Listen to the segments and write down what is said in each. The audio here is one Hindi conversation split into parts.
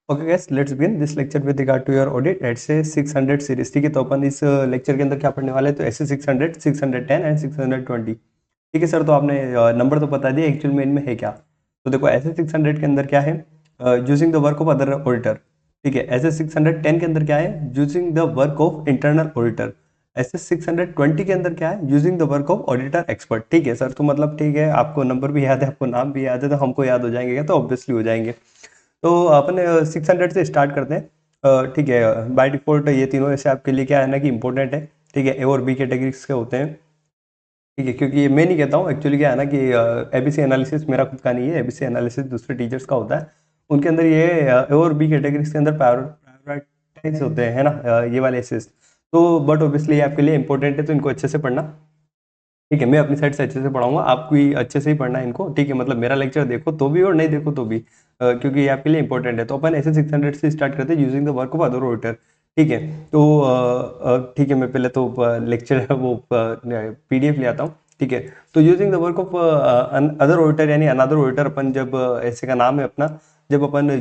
Okay guys, let's begin this lecture with regard to your audit SA 600 series. ठीक है, तो अपन इस लेक्चर के अंदर क्या पढ़ने वाले हैं, तो ऐसे 600, 610 एंड 620। ठीक है सर, तो आपने नंबर तो बता दिया, एक्चुअल में इनमें है क्या। तो देखो, ऐसे 600 के अंदर क्या है, using the work of other auditor. ठीक है, ऐसे 610 के अंदर क्या है, using the work of internal auditor. ऐसे 620 के अंदर क्या है, using the work of auditor expert. ठीक है सर, तो मतलब ठीक है, आपको नंबर भी याद है, आपको नाम भी याद है, तो हमको याद हो जाएंगे क्या, तो ऑब्वियसली हो जाएंगे। तो अपन 600 से स्टार्ट करते हैं। ठीक है, बाय डिफॉल्ट ये तीनों ऐसे आपके लिए क्या है ना कि इंपॉर्टेंट है। ठीक है, ए और बी कैटेगरीज के होते हैं। ठीक है, क्योंकि ये मैं नहीं कहता हूँ, एक्चुअली क्या है ना कि एबीसी एनालिसिस मेरा खुद का नहीं है, एबीसी एनालिसिस दूसरे टीचर्स का होता है। उनके अंदर ये ए और बी कैटेगरीज के अंदर प्रायोरिटाइज होते हैं, है ना, ये वाले एसेस। तो बट ऑब्वियसली ये आपके लिए इंपॉर्टेंट है, तो इनको अच्छे से पढ़ना। ठीक है, मैं अपनी साइड से अच्छे से पढ़ाऊंगा, आपको भी अच्छे से ही पढ़ना है इनको। ठीक है, मतलब मेरा लेक्चर देखो तो भी और नहीं देखो तो भी, क्योंकि ये आपके लिए इंपॉर्टेंट है। तो अपन ऐसे 600 से स्टार्ट करते हैं, using the work of other auditor. ठीक है, तो ठीक है, मैं पहले तो लेक्चर वो पीडीएफ ले आता हूँ। ठीक है, तो using the work of other auditor यानी अनदर ऑडिटर, अपन जब ऐसे का नाम है अपना, जब अपन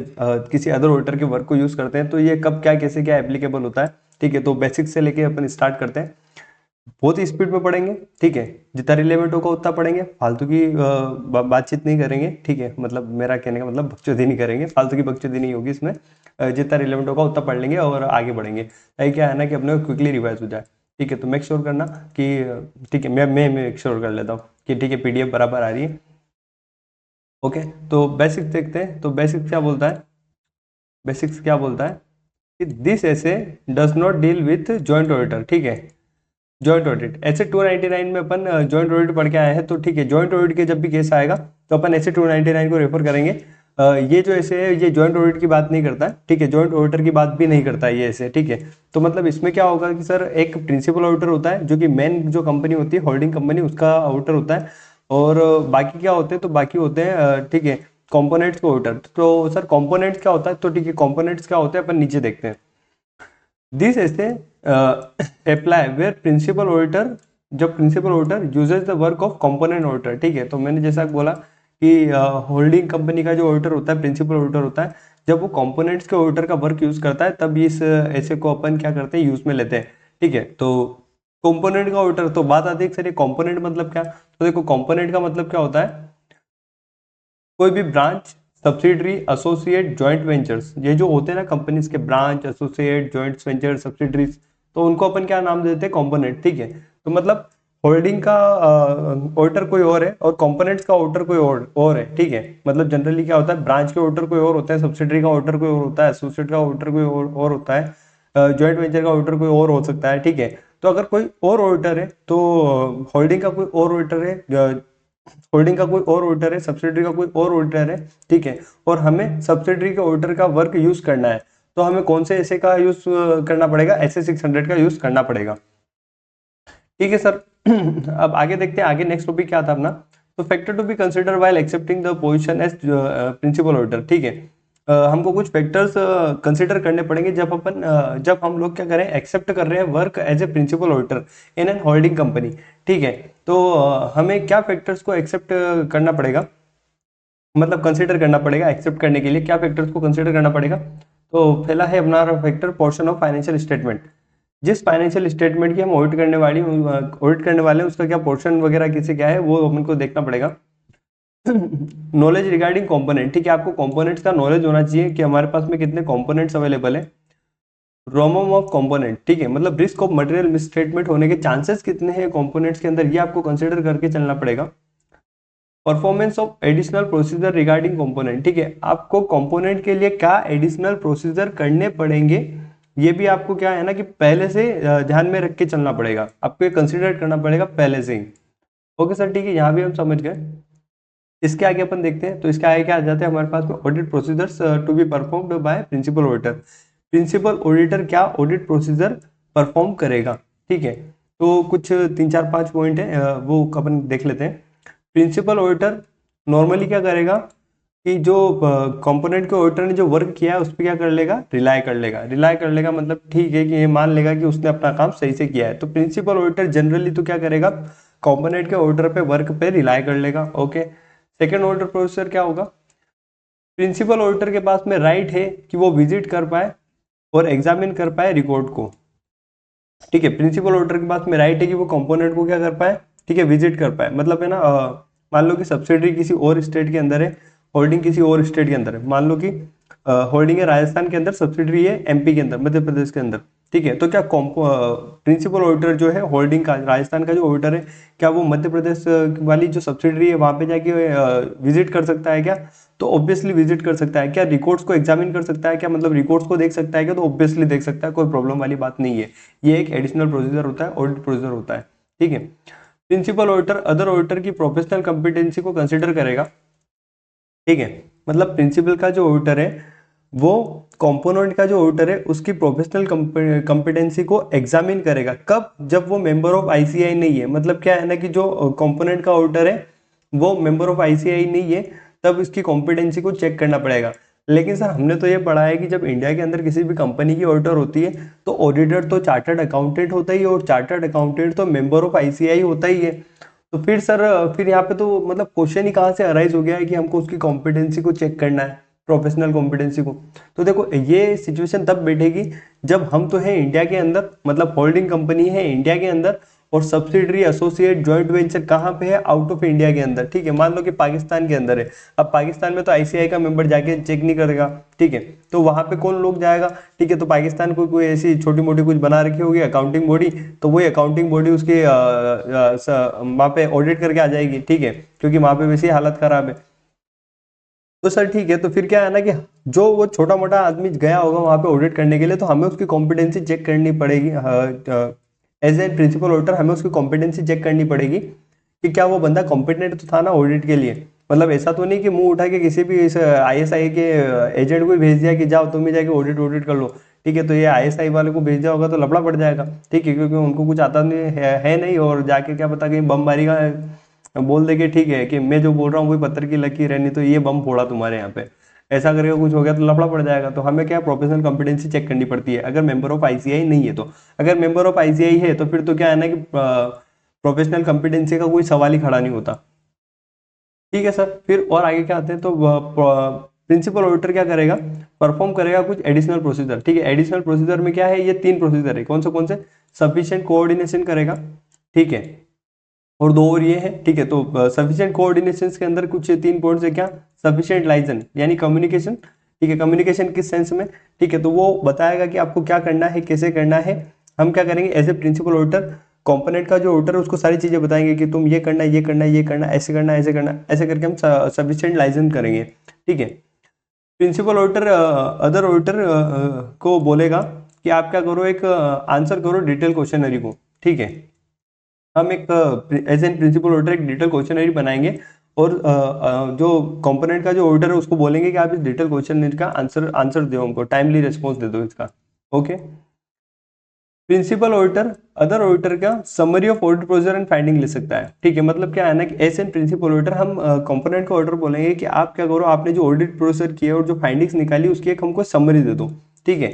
किसी अदर ऑडिटर के वर्क को यूज करते हैं, तो ये कब क्या कैसे क्या एप्लीकेबल होता है। ठीक है, तो बेसिक से लेके अपन स्टार्ट करते हैं, बहुत ही स्पीड में पढ़ेंगे। ठीक है, जितना रिलेवेंट होगा उतना पढ़ेंगे, फालतू की बातचीत नहीं करेंगे। ठीक है, मतलब मेरा कहने का मतलब बकचोदी नहीं करेंगे, फालतू की बकचोदी नहीं होगी इसमें। जितना रिलेवेंट होगा उतना पढ़ लेंगे और आगे बढ़ेंगे, ताकि क्या है ना कि अपने क्विकली रिवाइज हो जाए। ठीक है, तो मेक श्योर करना कि ठीक है, मैं मेक श्योर कर लेता हूँ कि ठीक है पीडीएफ बराबर आ रही है। ओके, तो बेसिक्स देखते हैं। तो बेसिक्स क्या बोलता है, बेसिक्स क्या बोलता है कि दिस ऐसे does not deal with joint auditor. ठीक है, जॉइंट ऑडिट ऐसे 299 में अपन जॉइंट ऑडिट पढ़ के आए हैं। तो ठीक है, जॉइंट ऑडिट के जब भी केस आएगा तो अपन ऐसे 299 को रेफर करेंगे। ये जो ऐसे है, ये जॉइंट ऑडिट की बात नहीं करता है। ठीक है, जॉइंट ऑडिटर की बात भी नहीं करता है ये ऐसे। ठीक है, तो मतलब इसमें क्या होगा कि सर एक प्रिंसिपल ऑडिटर होता है, जो कि मेन जो कंपनी होती है होल्डिंग कंपनी, उसका ऑडिटर होता है। और बाकी क्या होते हैं, तो बाकी होते हैं ठीक है कंपोनेंट्स के ऑडिटर। तो सर कंपोनेंट्स क्या होता है, तो ठीक है कंपोनेंट्स क्या होते हैं अपन नीचे देखते हैं। This SA apply where principal auditor, जब principal auditor uses the work of component auditor. ठीक है, तो मैंने जैसा बोला कि होल्डिंग कंपनी का जो ऑडिटर होता है, प्रिंसिपल ऑडिटर होता है, जब वो कंपोनेंट्स के ऑडिटर का वर्क यूज करता है, तब इस ऐसे को अपन क्या करते हैं, यूज में लेते हैं। ठीक है, तो कंपोनेंट का ऑडिटर, तो बात आती है कि सर ये कंपोनेंट मतलब क्या। तो देखो कंपोनेंट का मतलब क्या होता है, कोई भी branch, subsidiary, associate, joint ventures, ये जो होते हैं ना कंपनीज के branch, associate, joint venture, subsidiaries, तो उनको अपन क्या नाम देते हैं, कंपोनेंट। ठीक है, तो मतलब होल्डिंग का ऑडिटर कोई और है और कंपोनेंट्स का ऑडिटर कोई और है। ठीक है, मतलब जनरली क्या होता है, ब्रांच के ऑडिटर कोई और होता है, सब्सिडरी का ऑडिटर कोई और होता है, एसोसिएट का ऑडिटर कोई और होता है, जॉइंट वेंचर का ऑडिटर कोई और हो सकता है। ठीक है, तो अगर कोई और ऑडिटर है, तो होल्डिंग का कोई और ऑडिटर है, होल्डिंग का कोई और ऑडिटर है, सब्सिडरी का कोई और ऑडिटर है। ठीक है, और हमें सब्सिडरी के ऑडिटर का वर्क यूज करना है, तो हमें कौन से ऐसे का यूज करना पड़ेगा, ऐसे 600 का यूज करना पड़ेगा। ठीक है सर। अब आगे देखते हैं, आगे नेक्स्ट टॉपिक क्या था अपना, तो factor to be consider while accepting the position as principal auditor. ठीक है, हमको कुछ फैक्टर्स कंसिडर करने पड़ेंगे जब अपन जब हम लोग क्या करें, एक्सेप्ट कर रहे हैं work as a principal auditor in an holding company. ठीक है, तो हमें क्या फैक्टर्स को एक्सेप्ट करना पड़ेगा, मतलब कंसिडर करना पड़ेगा। एक्सेप्ट करने के लिए क्या फैक्टर्स को कंसिडर करना पड़ेगा, तो पहला है अपना factor portion of financial statement. जिस फाइनेंशियल स्टेटमेंट की हम ऑडिट करने वाले हैं, उसका क्या पोर्शन वगैरह किसे क्या है, वो अपन को देखना पड़ेगा। नॉलेज रिगार्डिंग कंपोनेंट, ठीक है, आपको कंपोनेंट्स का नॉलेज होना चाहिए कि हमारे पास में कितने कंपोनेंट्स अवेलेबल है। रोमम ऑफ कंपोनेंट, ठीक है, मतलब रिस्क ऑफ मटेरियल मिसस्टेटमेंट होने के चांसेस कितने हैं कंपोनेंट्स के अंदर, ये आपको कंसिडर करके चलना पड़ेगा। Performance of additional procedure regarding component, ठीक है, आपको कंपोनेंट के लिए क्या एडिशनल प्रोसीजर करने पड़ेंगे, ये भी आपको क्या है ना कि पहले से ध्यान में रख के चलना पड़ेगा, आपको ये कंसिडर करना पड़ेगा पहले से ही। ओके सर, ठीक है, यहाँ भी हम समझ गए। इसके आगे अपन देखते हैं, तो इसके आगे क्या आ जाते हैं हमारे पास में, audit procedures to be performed by principal auditor. Principal auditor क्या ऑडिट प्रोसीजर परफॉर्म करेगा। ठीक है, तो कुछ 3 4 5 पॉइंट है, वो अपन देख लेते हैं। प्रिंसिपल ऑडिटर नॉर्मली क्या करेगा कि जो कंपोनेंट के ऑडिटर ने जो वर्क किया है उस पर क्या कर लेगा, रिलाई कर लेगा। रिलाई कर लेगा मतलब ठीक है कि ये मान लेगा कि उसने अपना काम सही से किया है। तो प्रिंसिपल ऑडिटर जनरली तो क्या करेगा, कंपोनेंट के ऑडिटर पे वर्क पे रिलाई कर लेगा। ओके, सेकेंड ऑर्डर प्रोसीजर क्या होगा, प्रिंसिपल ऑडिटर के पास में राइट है कि वो विजिट कर पाए और एग्जामिन कर पाए रिकॉर्ड को। ठीक है, प्रिंसिपल ऑडिटर के पास में राइट है कि वो कंपोनेंट को क्या कर पाए, ठीक है, विजिट कर पाए। मतलब है ना, मान लो कि सब्सिडरी किसी और स्टेट के अंदर है, होल्डिंग किसी और स्टेट के अंदर है। मान लो कि होल्डिंग है राजस्थान के अंदर, सब्सिडरी है एमपी के अंदर, मध्य प्रदेश के अंदर। ठीक है, तो क्या प्रिंसिपल ऑडिटर जो है होल्डिंग का, राजस्थान का जो ऑडिटर है, क्या वो मध्य प्रदेश वाली जो सब्सिडरी है वहां पे जाके विजिट कर सकता है क्या? तो ऑब्वियसली विजिट कर सकता है। क्या रिकॉर्ड्स को एग्जामिन कर सकता है क्या, मतलब रिकॉर्ड्स को देख सकता है क्या? तो ऑब्वियसली देख सकता है, कोई प्रॉब्लम वाली बात नहीं है। ये एक एडिशनल प्रोसीजर होता है, ऑडिट प्रोसीजर होता है। ठीक है, प्रिंसिपल ऑडिटर अदर ऑडिटर की प्रोफेशनल कंपिटेंसी को कंसिडर करेगा। ठीक है, मतलब प्रिंसिपल का जो ऑडिटर है वो कंपोनेंट का जो ऑडिटर है उसकी प्रोफेशनल कंपिटेंसी को एग्जामिन करेगा। कब? जब वो मेंबर ऑफ आईसीआई नहीं है। मतलब क्या है ना कि जो कंपोनेंट का ऑडिटर है वो मेंबर ऑफ आईसीआई नहीं है, तब इसकी कॉम्पिटेंसी को चेक करना पड़ेगा। लेकिन सर हमने तो ये पढ़ा है कि जब इंडिया के अंदर किसी भी कंपनी की ऑडिटर होती है तो ऑडिटर तो चार्टर्ड अकाउंटेंट होता ही है, और चार्टर्ड अकाउंटेंट तो मेंबर ऑफ आईसीआई होता ही है। तो फिर सर फिर यहाँ पे तो मतलब क्वेश्चन ही कहाँ से अराइज हो गया है कि हमको उसकी कॉम्पिटेंसी को चेक करना है, प्रोफेशनल कॉम्पिटेंसी को। तो देखो ये सिचुएशन तब बैठेगी जब हम तो है इंडिया के अंदर, मतलब होल्डिंग कंपनी है इंडिया के अंदर, और सब्सिडरी एसोसिएट जॉइंट वेंचर कहाँ पे है? आउट ऑफ इंडिया के अंदर। ठीक है, मान लो कि पाकिस्तान के अंदर है। अब पाकिस्तान में तो आईसीआई का मेंबर जाके चेक नहीं करेगा। ठीक है, तो वहां पे कौन लोग जाएगा? ठीक है, तो पाकिस्तान को कोई ऐसी छोटी मोटी कुछ बना रखी होगी अकाउंटिंग बॉडी, तो वही अकाउंटिंग बॉडी उसके वहां पे ऑडिट करके आ जाएगी। ठीक है, क्योंकि वहां पे वैसे ही हालत खराब है। तो सर ठीक है, तो फिर क्या है ना कि जो वो छोटा मोटा आदमी गया होगा वहां पे ऑडिट करने के लिए, तो हमें उसकी कॉम्पिटेंसी चेक करनी पड़ेगी। एज ए प्रिंसिपल ऑडिटर हमें उसकी कॉम्पिटेंसी चेक करनी पड़ेगी कि क्या वो बंदा कॉम्पिटेंट तो था ना ऑडिट के लिए। मतलब ऐसा तो नहीं कि मुंह उठा के किसी भी इस आईएसआई के एजेंट को ही भेज दिया कि जाओ तुम ही जाके ऑडिट ऑडिट कर लो। ठीक है, तो ये आईएसआई वाले को भेज दिया होगा तो लफड़ा पड़ जाएगा। ठीक है, क्योंकि उनको कुछ आता नहीं है नहीं, और जाके क्या पता कहीं बम मारी का बोल दे कि ठीक है कि मैं जो बोल रहा हूँ वही पत्थर की लकीर है, नहीं तो ये बम फोड़ा तुम्हारे यहाँ पे, ऐसा करके कुछ हो गया तो लफड़ा पड़ जाएगा। तो हमें क्या प्रोफेशनल कॉम्पिटेंसी चेक करनी पड़ती है अगर मेंबर ऑफ आईसीआई नहीं है तो। अगर मेंबर ऑफ आईसीआई है तो फिर तो क्या है ना कि प्रोफेशनल कॉम्पिटेंसी का कोई सवाल ही खड़ा नहीं होता। ठीक है सर, फिर और आगे क्या आते हैं, तो प्रिंसिपल ऑडिटर क्या करेगा? परफॉर्म करेगा कुछ एडिशनल प्रोसीजर। ठीक है, एडिशनल प्रोसीजर में क्या है? ये 3 प्रोसीजर है। कौन से? सफिशिएंट कोऑर्डिनेशन करेगा। ठीक है, और 2 और ये है। ठीक है, तो सफिशिएंट कोऑर्डिनेशन के अंदर कुछ 3 पॉइंट्स है। क्या? सफिशिएंट लाइजन यानी कम्युनिकेशन। ठीक है, कम्युनिकेशन किस सेंस में? ठीक है, तो वो बताएगा कि आपको क्या करना है, कैसे करना है। हम क्या करेंगे as a principal auditor, component का जो ऑडिटर है उसको सारी चीजें बताएंगे कि तुम ये करना है, ये करना है, ये करना है, ऐसे करना है, ऐसे करना है, ऐसे करके हम सफिशिएंट लाइजन करेंगे। ठीक है, प्रिंसिपल ऑडिटर अदर ऑडिटर को बोलेगा कि आप क्या करो, एक आंसर करो डिटेल क्वेश्चनरी को। ठीक है, हम एक एज एन प्रिंसिपल ऑडिटर एक डिटेल क्वेश्चनरी बनाएंगे, और जो कंपोनेंट का जो ऑडिटर है उसको बोलेंगे कि आप इस डिटेल क्वेश्चनरी का आंसर दो, हमको टाइमली रिस्पॉन्स दे दो इसका। Okay, principal auditor other auditor का summary of audit procedure and finding ले सकता है। ठीक है, मतलब क्या है ना कि एज एन प्रिंसिपल ऑडिटर हम कंपोनेंट का ऑर्डर बोलेंगे कि आप क्या करो, आपने जो ऑडिट प्रोसीजर किया और जो फाइंडिंग्स निकाली उसकी एक हमको समरी दे दो। ठीक है,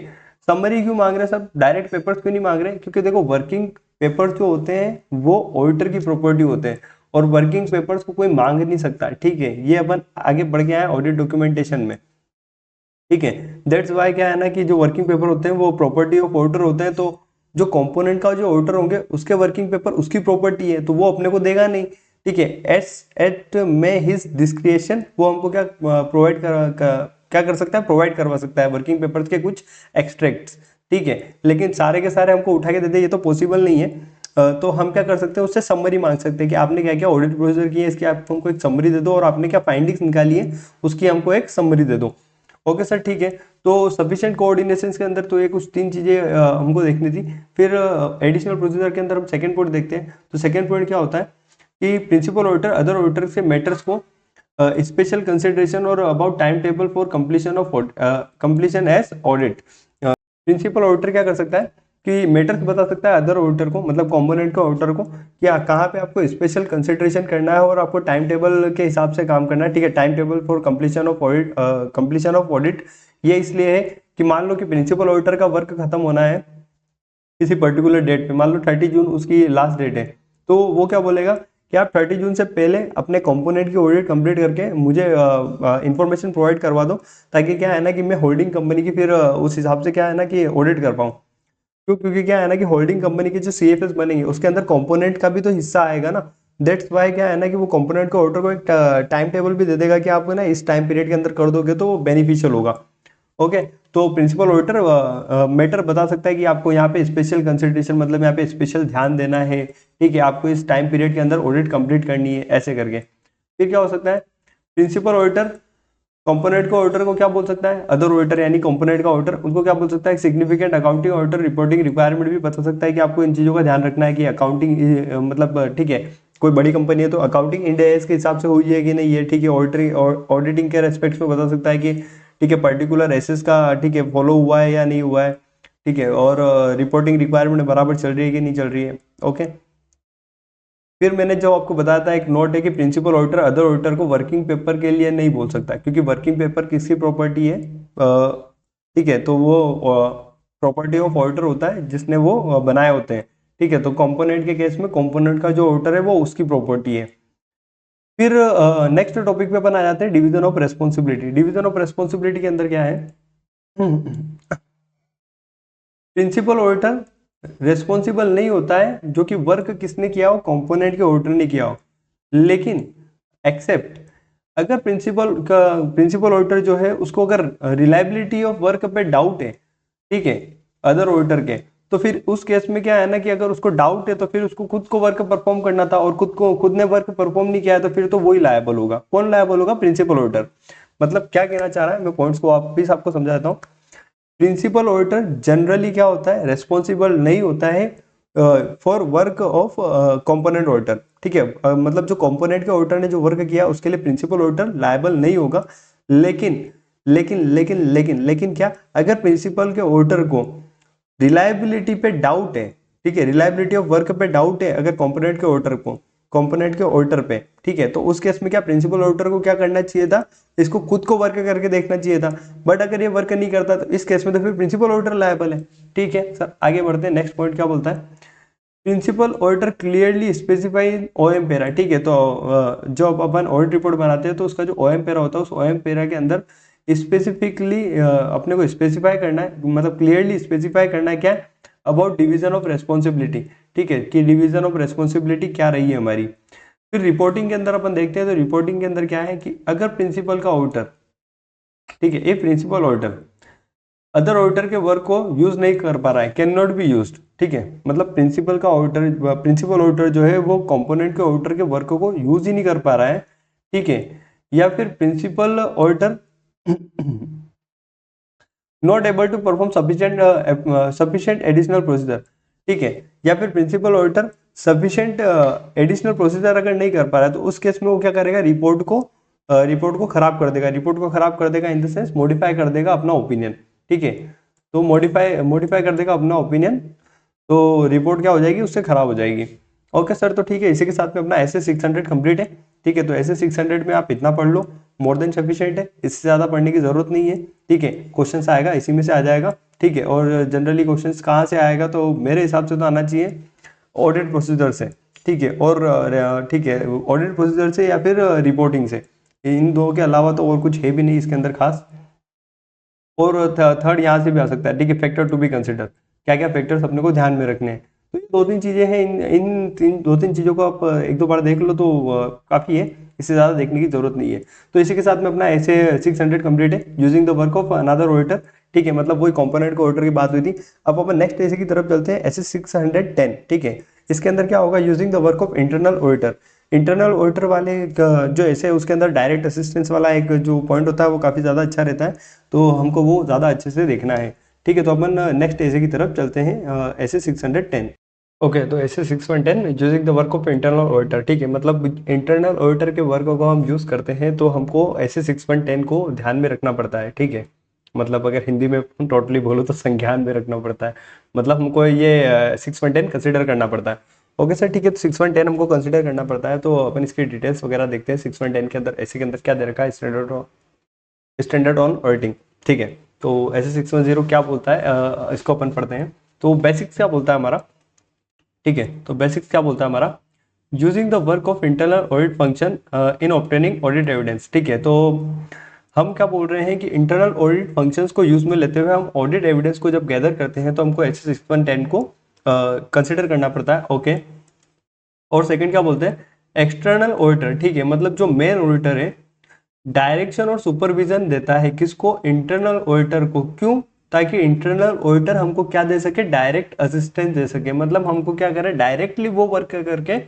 समरी क्यों मांग रहे हैं सब, डायरेक्ट पेपर्स क्यों नहीं मांग रहे? क्योंकि देखो वर्किंग पेपर्स जो होते हैं वो ऑडिटर की प्रॉपर्टी होते हैं, और वर्किंग पेपर्स को कोई मांग नहीं सकता। ठीक है, ये अपन आगे बढ़ गया है ऑडिट डॉक्यूमेंटेशन में। ठीक है, दैट्स वाई क्या है ना कि जो वर्किंग पेपर होते हैं वो प्रॉपर्टी ऑफ ऑडिटर होते हैं, तो जो कंपोनेंट का जो ऑडिटर होंगे उसके वर्किंग पेपर उसकी प्रॉपर्टी है, तो वो अपने को देगा नहीं। ठीक है, एट में हिज डिस्क्रिएशन वो हमको क्या प्रोवाइड क्या कर सकता है, प्रोवाइड करवा सकता है वर्किंग पेपर्स के कुछ एक्सट्रैक्ट्स। ठीक है, लेकिन सारे के सारे हमको उठा के दे दे ये तो पॉसिबल नहीं है। तो हम क्या कर सकते हैं, उससे समरी मांग सकते हैं कि आपने क्या क्या ऑडिट प्रोसीजर किए इसकी आप हमको एक समरी दे दो, और आपने क्या फाइंडिंग्स निकाली है उसकी हमको एक समरी दे दो। ओके सर, ठीक है। तो सफिशिएंट कोऑर्डिनेशन के अंदर तो ये कुछ 3 चीजें हमको देखनी थी। फिर एडिशनल प्रोसीजर के अंदर हम सेकंड पॉइंट देखते हैं। तो सेकंड पॉइंट क्या होता है कि प्रिंसिपल ऑडिटर अदर ऑडिटर से मैटर्स को स्पेशल कंसिडरेशन और about time table for completion as audit. Principal auditor क्या कर सकता है कि मैटर्स बता सकता है अदर ऑडिटर को, मतलब कॉम्पोनेंट के ऑडिटर को, कि कहाँ पे आपको स्पेशल कंसिडरेशन करना है और आपको टाइम टेबल के हिसाब से काम करना है। ठीक है, time table for completion of audit ये इसलिए है कि मान लो कि प्रिंसिपल ऑडिटर का वर्क खत्म होना है किसी पर्टिकुलर डेट पे, मान लो 30 जून उसकी लास्ट डेट है, तो वो क्या बोलेगा कि आप 30 जून से पहले अपने कंपोनेंट की ऑडिट कंप्लीट करके मुझे इंफॉर्मेशन प्रोवाइड करवा दो, ताकि क्या है ना कि मैं होल्डिंग कंपनी की फिर उस हिसाब से क्या है ना कि ऑडिट कर पाऊँ। क्योंकि क्या है ना कि होल्डिंग कंपनी की जो CFS बनेंगे उसके अंदर कंपोनेंट का भी तो हिस्सा आएगा ना। दैट्स वाई क्या है ना कि वो कंपोनेंट को ऑर्डर को एक टाइम टेबल भी दे देगा कि आप ना इस टाइम पीरियड के अंदर कर दोगे तो वो बेनिफिशियल होगा। ओके, तो प्रिंसिपल ऑडिटर मैटर बता सकता है कि आपको यहाँ पे स्पेशल कंसिडरेशन, मतलब यहाँ पे स्पेशल ध्यान देना है, ठीक है, आपको इस टाइम पीरियड के अंदर ऑडिट कंप्लीट करनी है, ऐसे करके। फिर क्या हो सकता है, प्रिंसिपल ऑडिटर कंपोनेंट को ऑडिटर को क्या बोल सकता है, अदर ऑडिटर यानी कंपोनेंट का ऑडिटर उनको क्या बोल सकता है, significant accounting auditor reporting requirement भी बता सकता है कि आपको इन चीजों का ध्यान रखना है कि अकाउंटिंग मतलब ठीक है, कोई बड़ी कंपनी है तो अकाउंटिंग इंड AS के हिसाब से हुई है कि नहीं, ये ठीक है, ऑडिटिंग के रेस्पेक्ट में बता सकता है कि ठीक है पर्टिकुलर एसेस का ठीक है फॉलो हुआ है या नहीं हुआ है, ठीक है, और रिपोर्टिंग रिक्वायरमेंट बराबर चल रही है कि नहीं चल रही है। ओके, फिर मैंने जो आपको बताया था एक नोट है कि प्रिंसिपल ऑडिटर अदर ऑडिटर को वर्किंग पेपर के लिए नहीं बोल सकता, क्योंकि वर्किंग पेपर किसकी प्रॉपर्टी है, ठीक है, तो वो प्रॉपर्टी ऑफ ऑडिटर होता है जिसने वो बनाए होते हैं, ठीक है, तो कंपोनेंट के केस में कंपोनेंट का जो ऑडिटर है वो उसकी प्रॉपर्टी है। फिर नेक्स्ट टॉपिक पे अपन आ जाते हैं division of responsibility. Division of responsibility के अंदर क्या है, प्रिंसिपल ऑडिटर रेस्पॉन्सिबल नहीं होता है जो कि वर्क किसने किया हो, कंपोनेंट के ऑडिटर ने किया हो, लेकिन एक्सेप्ट अगर प्रिंसिपल ऑडिटर जो है उसको अगर रिलायबिलिटी ऑफ वर्क पे डाउट है, ठीक है, अदर ऑडिटर के, तो फिर उस केस में क्या है ना कि अगर उसको डाउट है तो फिर उसको खुद को वर्क परफॉर्म करना था और खुद ने वर्क परफॉर्म नहीं किया है, तो फिर तो वही लायबल होगा। कौन लायबल होगा, प्रिंसिपल ऑडिटर। मतलब क्या कहना चाह रहा है, मैं पॉइंट्स को वापिस आपको समझाता हूँ। प्रिंसिपल ऑडिटर जनरली क्या होता है, रेस्पॉन्सिबल नहीं होता है for work of component auditor, ठीक है, मतलब जो कंपोनेंट के ऑडिटर ने जो वर्क किया उसके लिए प्रिंसिपल ऑडिटर लायबल नहीं होगा। लेकिन लेकिन क्या, अगर प्रिंसिपल के ऑडिटर को रिलायबिलिटी पे डाउट है, ठीक है, रिलायबिलिटी ऑफ वर्क पे डाउट है अगर कंपोनेंट के ऑडिटर को, कंपोनेंट के ऑडिटर पे, ठीक है, तो उस केस में क्या प्रिंसिपल ऑडिटर को क्या करना चाहिए था, इसको खुद को वर्क करके देखना चाहिए था। बट अगर ये वर्क नहीं करता तो इस केस में तो फिर प्रिंसिपल ऑडिटर लायबल है। ठीक है सर, आगे बढ़ते हैं। नेक्स्ट पॉइंट क्या बोलता है, principal auditor clearly specify OM para, ठीक है, तो जो अपन ऑडिट रिपोर्ट बनाते हैं तो उसका जो OM पेरा होता है उस OM पेरा के अंदर स्पेसिफिकली अपने को स्पेसिफाई करना है, मतलब क्लियरली स्पेसिफाई करना है क्या, अबाउट डिवीजन ऑफ रेस्पॉन्सिबिलिटी, ठीक है, कि डिवीजन ऑफ रेस्पॉन्सिबिलिटी क्या रही है हमारी। फिर रिपोर्टिंग के अंदर अपन देखते हैं तो रिपोर्टिंग के अंदर क्या है कि अगर प्रिंसिपल का ऑडिटर, ठीक है, ये प्रिंसिपल ऑडिटर अदर ऑडिटर के वर्क को यूज नहीं कर पा रहा है, कैन नॉट बी यूज्ड, ठीक है, मतलब प्रिंसिपल का ऑडिटर, प्रिंसिपल ऑडिटर जो है वो कंपोनेंट के ऑडिटर के वर्क को यूज ही नहीं कर पा रहा है, ठीक है, या फिर principal auditor not able to perform sufficient additional procedure, ठीक है, या फिर principal auditor sufficient additional procedure अगर नहीं कर पा रहा है तो उस केस में वो क्या करेगा, रिपोर्ट को खराब कर देगा, रिपोर्ट को खराब कर देगा इन द सेंस मॉडिफाई कर देगा अपना ओपिनियन, ठीक है, तो मॉडिफाई कर देगा अपना ओपिनियन, तो रिपोर्ट क्या हो जाएगी, उससे खराब हो जाएगी। ओके सर, तो ठीक है, इसी के साथ में अपना ऐसे 600 कंप्लीट है, ठीक है, तो ऐसे 600 में आप इतना पढ़ लो, मोर देन सफिशिएंट है, इससे ज़्यादा पढ़ने की जरूरत नहीं है, ठीक है, क्वेश्चंस आएगा इसी में से आ जाएगा, ठीक है, और जनरली क्वेश्चंस कहाँ से आएगा, तो मेरे हिसाब से तो आना चाहिए ऑडिट प्रोसीजर से, ठीक है, और ठीक है, ऑडिट प्रोसीजर से या फिर रिपोर्टिंग से, इन दो के अलावा तो और कुछ है भी नहीं इसके अंदर खास। और थर्ड यहाँ से भी आ सकता है, ठीक है, फैक्टर टू बी कंसिडर, क्या क्या फैक्टर्स अपने को ध्यान में रखने हैं, तो ये दो तीन चीजें हैं, इन दो तीन चीजों को आप एक दो बार देख लो तो काफी है, इससे ज्यादा देखने की जरूरत नहीं है। तो इसी के साथ में अपना ऐसे 600 कंप्लीट है using the work of another auditor, ठीक है, मतलब वही कंपोनेंट को ऑडिटर की बात हुई थी। अब अपन नेक्स्ट ऐसे की तरफ चलते हैं, ऐसे 610, ठीक है, इसके अंदर क्या होगा, using the work of internal auditor. Internal auditor वाले जो ऐसे उसके अंदर डायरेक्ट असिस्टेंस वाला एक जो पॉइंट होता है वो काफ़ी ज़्यादा अच्छा रहता है, तो हमको वो ज़्यादा अच्छे से देखना है, ठीक है, तो अपन नेक्स्ट ऐसे की तरफ चलते हैं, ऐसे 610। ओके, तो ऐसे 610 using the work of internal auditor, ठीक है, मतलब इंटरनल ऑडिटर के वर्क को हम यूज़ करते हैं तो हमको ऐसे 610 को ध्यान में रखना पड़ता है, ठीक है, मतलब अगर हिंदी में टोटली बोलो तो संज्ञान में रखना पड़ता है, मतलब हमको ये 610 कंसिडर करना पड़ता है। ओके सर, ठीक है, तो 610 हमको कंसिडर करना पड़ता है, तो अपन इसकी डिटेल्स वगैरह देखते हैं। 610 के अंदर ऐसे के अंदर क्या दे रखा है, स्टैंडर्ड ऑन ऑडिटिंग, ठीक है, तो ऐसे 610 क्या बोलता है, इसको अपन पढ़ते हैं। तो बेसिक्स क्या बोलता है हमारा, ठीक है, तो बेसिक्स क्या बोलता है हमारा, using the work of internal audit function in obtaining audit evidence. ठीक है, तो हम क्या बोल रहे हैं कि इंटरनल ऑडिट फंक्शंस को यूज में लेते हुए हम ऑडिट एविडेंस को जब गैदर करते हैं तो हमको एसए 6110 को कंसिडर करना पड़ता है। ओके, और सेकंड क्या बोलते हैं, एक्सटर्नल ऑडिटर। ठीक है, मतलब जो मेन ऑडिटर है डायरेक्शन और सुपरविजन देता है किसको, इंटरनल ऑडिटर को। क्यों, ताकि इंटरनल ऑडिटर हमको क्या दे सके, डायरेक्ट असिस्टेंस दे सके, मतलब हमको क्या करे, डायरेक्टली वो वर्क करके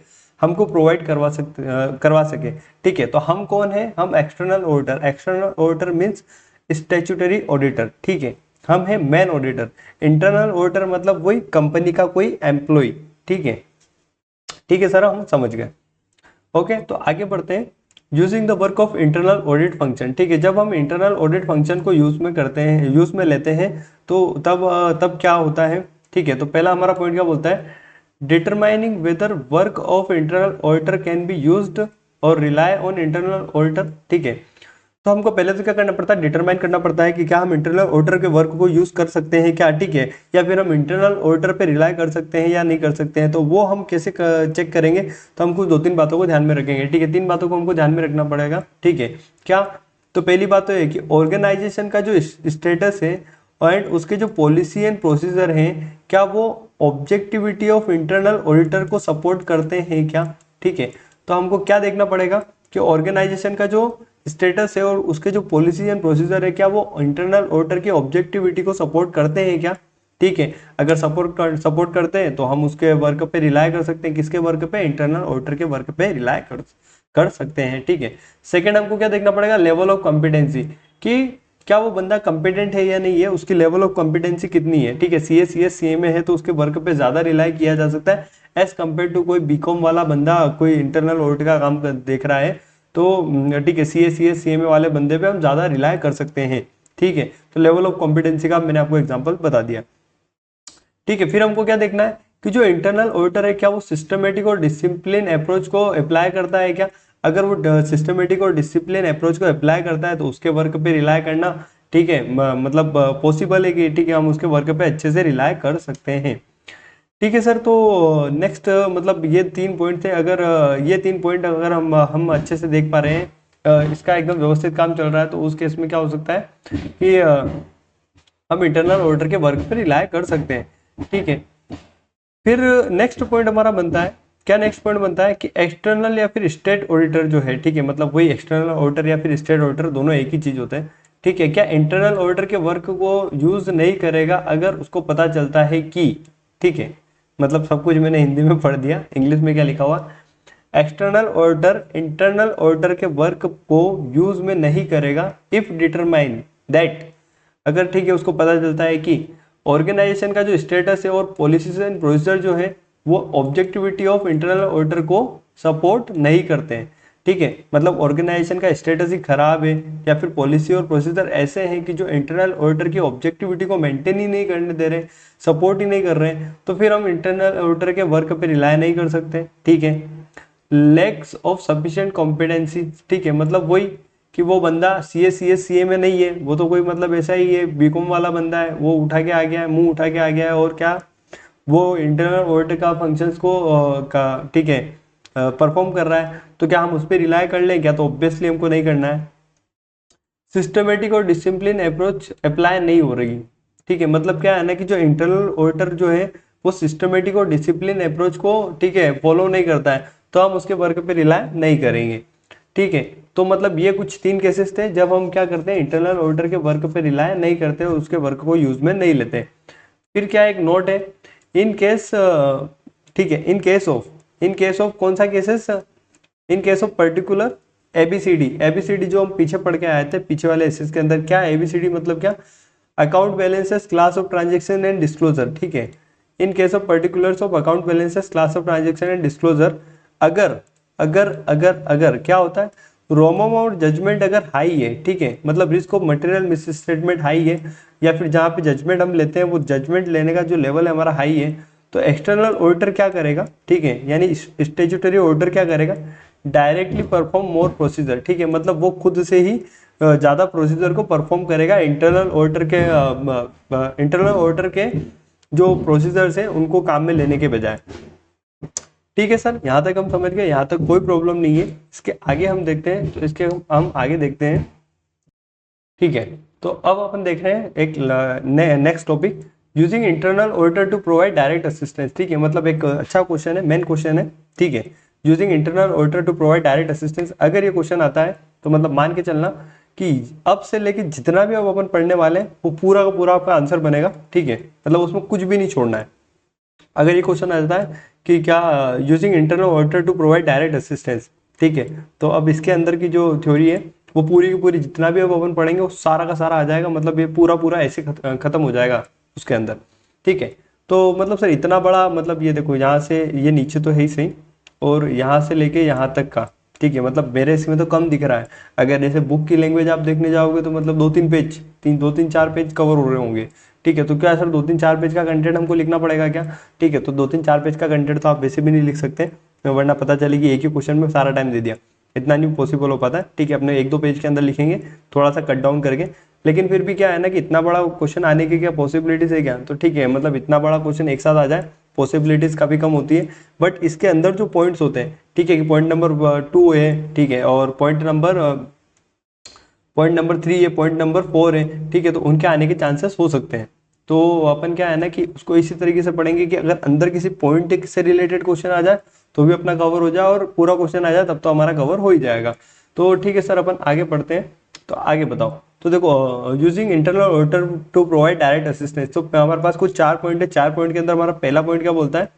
हमको प्रोवाइड करवा सके। ठीक है, तो हम कौन है, हम external auditor. External auditor means statutory auditor. ठीक है, हम है मेन ऑडिटर। इंटरनल ऑडिटर मतलब वही कंपनी का कोई एम्प्लॉय। ठीक है, ठीक है सर, हम समझ गए। ओके, तो आगे बढ़ते हैं। Using the work of internal audit function. ठीक है, जब हम इंटरनल ऑडिट फंक्शन को यूज में करते हैं, यूज में लेते हैं, तो तब क्या होता है। ठीक है, तो पहला हमारा पॉइंट क्या बोलता है, determining weather work of internal auditor can be used और रिलाई ऑन इंटरनल ऑडिटर। ठीक है, तो हमको पहले तो क्या करना पड़ता है, डिटरमाइन करना पड़ता है कि क्या हम इंटरनल ऑडिटर के वर्क को यूज कर सकते हैं क्या। ठीक है, या फिर हम इंटरनल ऑडिटर पे रिलाई कर सकते हैं या नहीं कर सकते हैं। तो वो हम कैसे चेक करेंगे, तो हम कुछ 2-3 बातों को ध्यान में रखेंगे। ठीक है, 3 बातों को हमको ध्यान में रखना पड़ेगा। ठीक है, क्या, तो पहली बात तो है कि ऑर्गेनाइजेशन का जो स्टेटस है एंड उसके जो पॉलिसी एंड प्रोसीजर हैं, क्या वो ऑब्जेक्टिविटी ऑफ इंटरनल ऑडिटर को सपोर्ट करते हैं क्या। ठीक है, तो हमको क्या देखना पड़ेगा कि ऑर्गेनाइजेशन का जो स्टेटस है और उसके जो पॉलिसी एंड प्रोसीजर है, क्या वो इंटरनल ऑडिटर की ऑब्जेक्टिविटी को सपोर्ट करते हैं क्या। ठीक है, अगर सपोर्ट करते हैं तो हम उसके वर्क पे रिलाई कर सकते हैं। किसके वर्क पे, इंटरनल ऑडिटर के वर्क पे रिलाई कर सकते हैं। ठीक है, सेकंड हमको क्या देखना पड़ेगा, लेवल ऑफ कॉम्पिटेंसी, कि क्या वो बंदा कॉम्पिटेंट है या नहीं है, उसकी लेवल ऑफ कॉम्पिटेंसी कितनी है। ठीक है, सीए है तो उसके वर्क पे ज्यादा रिलाई किया जा सकता है एज कम्पेयर टू कोई बीकॉम वाला बंदा कोई इंटरनल ऑडिट का काम देख रहा है। तो ठीक है, सीएमए वाले बंदे पे हम ज्यादा रिलाई कर सकते हैं। ठीक है, तो लेवल ऑफ कॉम्पिटेंसी का मैंने आपको एग्जांपल बता दिया। ठीक है, फिर हमको क्या देखना है कि जो इंटरनल ऑडिटर है क्या वो सिस्टमेटिक और डिसिप्लिन अप्रोच को अप्लाई करता है क्या। अगर वो सिस्टमेटिक और डिसिप्लिन अप्रोच को अप्लाई करता है तो उसके वर्क पे रिलाई करना, ठीक है, मतलब पॉसिबल है कि ठीक है हम उसके वर्क पे अच्छे से रिलाई कर सकते हैं। ठीक है सर, तो नेक्स्ट मतलब ये 3 पॉइंट थे। अगर ये 3 पॉइंट अगर हम अच्छे से देख पा रहे हैं, इसका एकदम व्यवस्थित काम चल रहा है, तो उस केस में क्या हो सकता है कि हम इंटरनल ऑडिटर के वर्क पर रिलाई कर सकते हैं। ठीक है, फिर नेक्स्ट पॉइंट हमारा बनता है, क्या नेक्स्ट पॉइंट बनता है कि एक्सटर्नल या फिर स्टेट ऑडिटर जो है, ठीक है, मतलब वही एक्सटर्नल ऑडिटर या फिर स्टेट ऑडिटर दोनों एक ही चीज होते हैं। ठीक है, क्या इंटरनल ऑडिटर के वर्क को यूज नहीं करेगा अगर उसको पता चलता है कि, ठीक है, मतलब सब कुछ मैंने हिंदी में पढ़ दिया, इंग्लिश में क्या लिखा हुआ, एक्सटर्नल ऑडिटर इंटरनल ऑडिटर के वर्क को यूज में नहीं करेगा इफ डिटरमाइन दैट, अगर ठीक है उसको पता चलता है कि ऑर्गेनाइजेशन का जो स्टेटस है और पॉलिसीज एंड प्रोसीजर जो है वो ऑब्जेक्टिविटी ऑफ इंटरनल ऑडिटर को सपोर्ट नहीं करते हैं। ठीक है, मतलब ऑर्गेनाइजेशन का स्टेटस ही खराब है या फिर पॉलिसी और प्रोसीजर ऐसे हैं कि जो इंटरनल ऑडिटर की ऑब्जेक्टिविटी को मेंटेन ही नहीं करने दे रहे, सपोर्ट ही नहीं कर रहे हैं, तो फिर हम इंटरनल ऑडिटर के वर्क पे रिलाई नहीं कर सकते। ठीक है, लैक्स ऑफ सफिशिएंट कॉम्पिटेंसी, ठीक है, मतलब वही कि वो बंदा सीए में नहीं है, वो तो कोई मतलब ऐसा ही है, बीकॉम वाला बंदा है, वो उठा के आ गया है, मुंह उठा के आ गया है, और क्या वो इंटरनल ऑडिट का फंक्शंस को ठीक है परफॉर्म कर रहा है, तो क्या हम उस पर रिलाई कर लें क्या, तो ऑब्वियसली हमको नहीं करना है। सिस्टमेटिक और डिसिप्लिन अप्रोच अप्लाई नहीं हो रही। ठीक है, मतलब क्या है ना कि जो इंटरनल ऑडिटर जो है वो सिस्टमेटिक और डिसिप्लिन अप्रोच को, ठीक है, फॉलो नहीं करता है, तो हम उसके वर्क पे रिलाई नहीं करेंगे। ठीक है, तो मतलब ये कुछ 3 केसेस थे जब हम क्या करते हैं, इंटरनल ऑडिटर के वर्क पे रिलाई नहीं करते और उसके वर्क को यूज में नहीं लेते। फिर क्या एक नोट है, इन केस, ठीक है, इन केस ऑफ कौन सा cases, in case of particular ABCD जो हम पीछे पढ़ के आए थे पीछे वाले एसेस के अंदर, क्या एबीसीडी मतलब क्या, account balances, class of transaction and disclosure. ठीक है, इन case of particulars of account balances, class of transaction and disclosure, अगर अगर अगर अगर क्या होता है, रोमम और जजमेंट अगर हाई है, ठीक है, मतलब risk of material miss statement high है, या फिर जहाँ पे जजमेंट हम लेते हैं वो जजमेंट लेने का जो लेवल है हमारा हाई है, तो एक्सटर्नल ऑडिटर क्या करेगा, ठीक है, यानी स्टेचुटरी ऑडिटर क्या करेगा, डायरेक्टली परफॉर्म मोर प्रोसीजर। ठीक है, मतलब वो खुद से ही ज़्यादा प्रोसीजर को परफॉर्म करेगा इंटरनल ऑडिटर के जो प्रोसीजर्स हैं उनको काम में लेने के बजाय। ठीक है सर, यहाँ तक हम समझ गए, यहाँ तक कोई प्रॉब्लम नहीं है। इसके आगे हम देखते हैं, तो इसके हम आगे देखते हैं। ठीक है, तो अब अपन देख रहे हैं एक next topic, using internal auditor to provide direct assistance. ठीक है, मतलब एक अच्छा क्वेश्चन है, मेन क्वेश्चन है। ठीक है, using internal auditor to provide direct assistance, अगर ये क्वेश्चन आता है तो मतलब मान के चलना कि अब से लेके जितना भी अब अपन पढ़ने वाले हैं वो पूरा का पूरा आपका आंसर बनेगा। ठीक है, मतलब उसमें कुछ भी नहीं छोड़ना है। अगर ये क्वेश्चन आता है कि क्या using internal auditor to provide direct assistance, ठीक है, तो अब इसके अंदर की जो थ्योरी है वो पूरी की पूरी जितना भी अब अपन पढ़ेंगे वो सारा का सारा आ जाएगा, मतलब ये पूरा पूरा ऐसे खत्म हो जाएगा उसके अंदर। ठीक है, तो मतलब सर इतना बड़ा, मतलब ये देखो यहाँ से ये नीचे तो है ही सही, और यहाँ से लेके यहाँ तक का, ठीक है, मतलब मेरे इसमें तो कम दिख रहा है। अगर जैसे बुक की लैंग्वेज आप देखने जाओगे तो मतलब 2-3 पेज, 2-3-4 पेज कवर हो रहे होंगे। ठीक है, तो क्या सर 2-3-4 पेज का कंटेंट हमको लिखना पड़ेगा क्या? ठीक है, तो 2-3-4 पेज का कंटेंट तो आप वैसे भी नहीं लिख सकते, वरना पता चले कि एक ही क्वेश्चन में सारा टाइम दे दिया, इतना नहीं पॉसिबल हो पाता है। ठीक है, अपने 1-2 पेज के अंदर लिखेंगे, थोड़ा सा कट डाउन करके, लेकिन फिर भी क्या है ना कि इतना बड़ा क्वेश्चन आने की क्या पॉसिबिलिटीज है क्या? तो ठीक है, मतलब इतना बड़ा क्वेश्चन एक साथ आ जाए पॉसिबिलिटीज काफ़ी कम होती है, बट इसके अंदर जो पॉइंट्स होते हैं, ठीक है, कि पॉइंट नंबर 2 है, ठीक है, और पॉइंट नंबर 3 है, पॉइंट नंबर 4 है, ठीक है, तो उनके आने के चांसेस हो सकते हैं। तो अपन क्या है ना कि उसको इसी तरीके से पढ़ेंगे कि अगर अंदर किसी पॉइंट से रिलेटेड क्वेश्चन आ जाए तो भी अपना कवर हो जाए, और पूरा क्वेश्चन आ जाए तब तो हमारा कवर हो ही जाएगा। तो ठीक है सर, अपन आगे पढ़ते हैं। तो आगे बताओ, तो देखो using internal auditor to provide direct assistance, तो हमारे पास कुछ 4 पॉइंट है। 4 पॉइंट के अंदर हमारा पहला पॉइंट क्या बोलता है?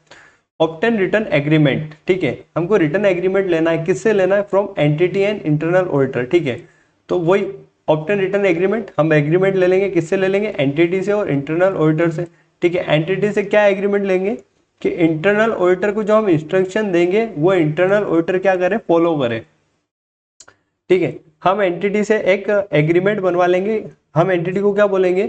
Obtain return agreement. ठीक है, हमको रिटर्न एग्रीमेंट लेना है, किससे लेना है? From entity and internal auditor. ठीक है, तो वही ऑब्टेन रिटर्न एग्रीमेंट, हम एग्रीमेंट ले लेंगे, किससे ले लेंगे? एंटिटी से और इंटरनल ऑडिटर से। ठीक है, एंटिटी से क्या एग्रीमेंट लेंगे कि इंटरनल ऑडिटर को जो हम इंस्ट्रक्शन देंगे वो इंटरनल ऑडिटर क्या करे? फॉलो करे। ठीक है, हम एंटिटी से एक एग्रीमेंट बनवा लेंगे, हम एंटिटी को क्या बोलेंगे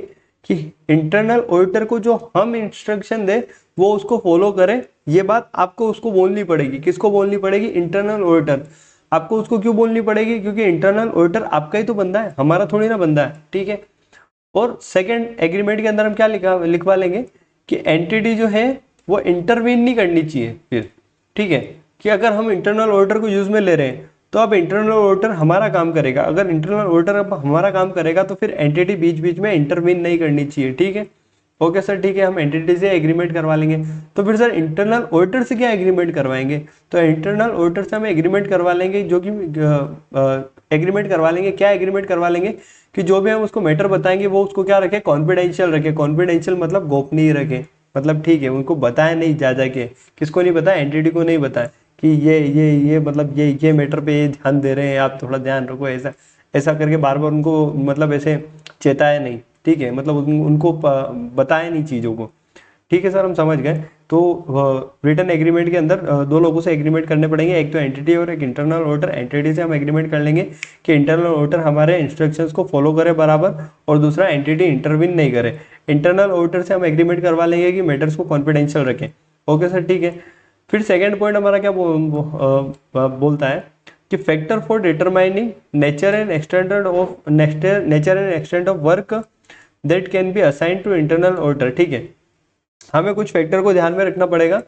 कि इंटरनल ऑडिटर को जो हम इंस्ट्रक्शन दे वो उसको फॉलो करे। ये बात आपको उसको बोलनी पड़ेगी, किसको बोलनी पड़ेगी? Internal auditor. आपको उसको क्यों बोलनी पड़ेगी? क्योंकि इंटरनल ऑडिटर आपका ही तो बंदा है, हमारा थोड़ी ना बंदा है। ठीक है, और सेकंड एग्रीमेंट के अंदर हम क्या लिखवा लेंगे कि एंटिटी जो है वो इंटरवीन नहीं करनी चाहिए फिर। ठीक है, कि अगर हम इंटरनल ऑडिटर को यूज में ले रहे हैं तो अब इंटरनल ऑडिटर हमारा काम करेगा, अगर इंटरनल ऑडिटर अब हमारा काम करेगा तो फिर एंटिटी बीच बीच में इंटरवीन नहीं करनी चाहिए। ठीक है, ओके सर, ठीक है, हम एंटिटी से एग्रीमेंट करवा लेंगे। तो फिर सर इंटरनल ऑडिटर से क्या एग्रीमेंट करवाएंगे? तो इंटरनल ऑडिटर से हम एग्रीमेंट करवा लेंगे, जो कि एग्रीमेंट करवा लेंगे, क्या एग्रीमेंट करवा लेंगे कि जो भी हम उसको मैटर बताएंगे वो उसको क्या रखे? कॉन्फिडेंशियल रखे। कॉन्फिडेंशियल मतलब गोपनीय रखे, मतलब ठीक है, उनको बताया नहीं जा जाके, किसको नहीं बताया? एंटिटी को नहीं बताया कि ये मतलब ये मैटर पे ये ध्यान दे रहे हैं, आप थोड़ा ध्यान रखो, ऐसा ऐसा करके बार बार उनको मतलब ऐसे चेताया नहीं। ठीक है, मतलब उनको बताया नहीं चीज़ों को। ठीक है सर, हम समझ गए। तो रिटर्न एग्रीमेंट के अंदर दो लोगों से एग्रीमेंट करने पड़ेंगे, एक तो एंटिटी और एक इंटरनल ऑडिटर। एंटिटी से हम एग्रीमेंट कर लेंगे कि इंटरनल ऑडिटर हमारे इंस्ट्रक्शंस को फॉलो करे बराबर, और दूसरा एंटिटी इंटरवीन नहीं करे। इंटरनल ऑडिटर से हम एग्रीमेंट करवा लेंगे कि मैटर्स को कॉन्फिडेंशियल रखें। ओके सर, ठीक है। फिर सेकेंड पॉइंट हमारा क्या बोलता है कि factor for determining nature and extent of work that can be assign to internal auditor. ठीक है, हमें कुछ फैक्टर को ध्यान में रखना पड़ेगा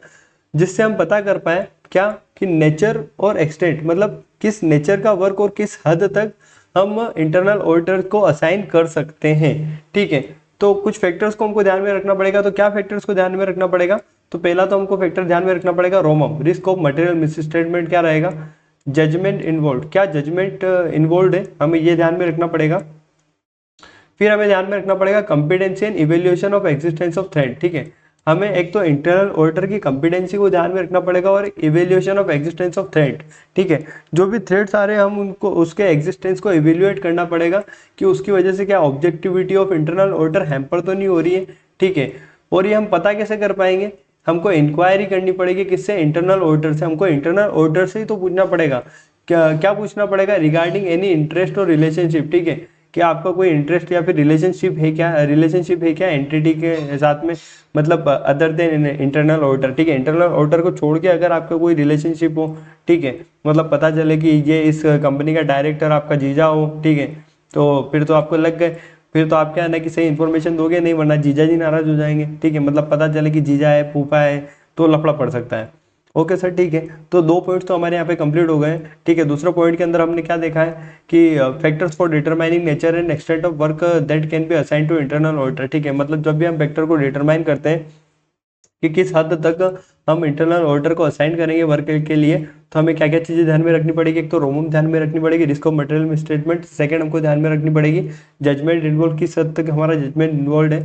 जिससे हम पता कर पाए क्या कि नेचर और एक्सटेंट, मतलब किस नेचर का वर्क और किस हद तक हम इंटरनल ऑडिटर को असाइन कर सकते हैं। ठीक है, तो कुछ फैक्टर्स को हमको ध्यान में रखना पड़ेगा। तो क्या फैक्टर्स को ध्यान में रखना पड़ेगा? तो पहला तो हमको फैक्टर ध्यान में रखना पड़ेगा रोमम, रिस्क ऑफ मटेरियल मिसस्टेटमेंट क्या रहेगा? जजमेंट इन्वॉल्व, क्या जजमेंट इन्वॉल्व है, हमें ये ध्यान में रखना पड़ेगा। फिर हमें ध्यान में रखना पड़ेगा competency and evaluation of existence of thread. ठीक है, हमें एक तो इंटरनल ऑडिटर की कंपिटेंसी को ध्यान में रखना पड़ेगा और evaluation of existence of thread. ठीक है, जो भी थ्रेड्स आ रहे हैं हम उनको उसके एग्जिस्टेंस को इवेल्युएट करना पड़ेगा कि उसकी वजह से क्या objectivity of internal auditor hamper तो नहीं हो रही है। ठीक है, और ये हम पता कैसे कर पाएंगे? हमको इंक्वायरी करनी पड़ेगी, किससे? इंटरनल ऑडिटर से। हमको इंटरनल ऑडिटर से ही तो पूछना पड़ेगा, क्या क्या पूछना पड़ेगा? रिगार्डिंग एनी इंटरेस्ट और रिलेशनशिप। ठीक है, कि आपका कोई इंटरेस्ट या फिर रिलेशनशिप है क्या एंटिटी के साथ में, मतलब अदर देन इंटरनल ऑडिटर। ठीक है, इंटरनल ऑडिटर को छोड़ के अगर आपका कोई रिलेशनशिप हो, ठीक है, मतलब पता चले कि ये इस कंपनी का डायरेक्टर आपका जीजा हो, ठीक है, तो फिर तो आपको लग गए, फिर तो आप क्या है ना कि सही इन्फॉर्मेशन दोगे नहीं, वरना जीजा जी नाराज हो जाएंगे। ठीक है, मतलब पता चले कि जीजा है, फूफा है, तो लफड़ा पड़ सकता है। ओके सर, ठीक है। तो 2 पॉइंट्स तो हमारे यहाँ पे कंप्लीट हो गए हैं, ठीक है। दूसरा पॉइंट के अंदर हमने क्या देखा है कि factors for determining nature and extent of work that can be assign to internal auditor, ठीक है। मतलब जब भी हम फैक्टर को डिटरमाइन करते हैं कि किस हद तक हम इंटरनल ऑडिटर को असाइन करेंगे वर्क के लिए, तो हमें क्या क्या चीज़ें ध्यान में रखनी पड़ेगी। एक तो रोमम ध्यान में रखनी पड़ेगी, risk of material statement. Second हमको ध्यान में रखनी पड़ेगी जजमेंट इन्वॉल्व, किस हद तक हमारा जजमेंट इन्वॉल्व है,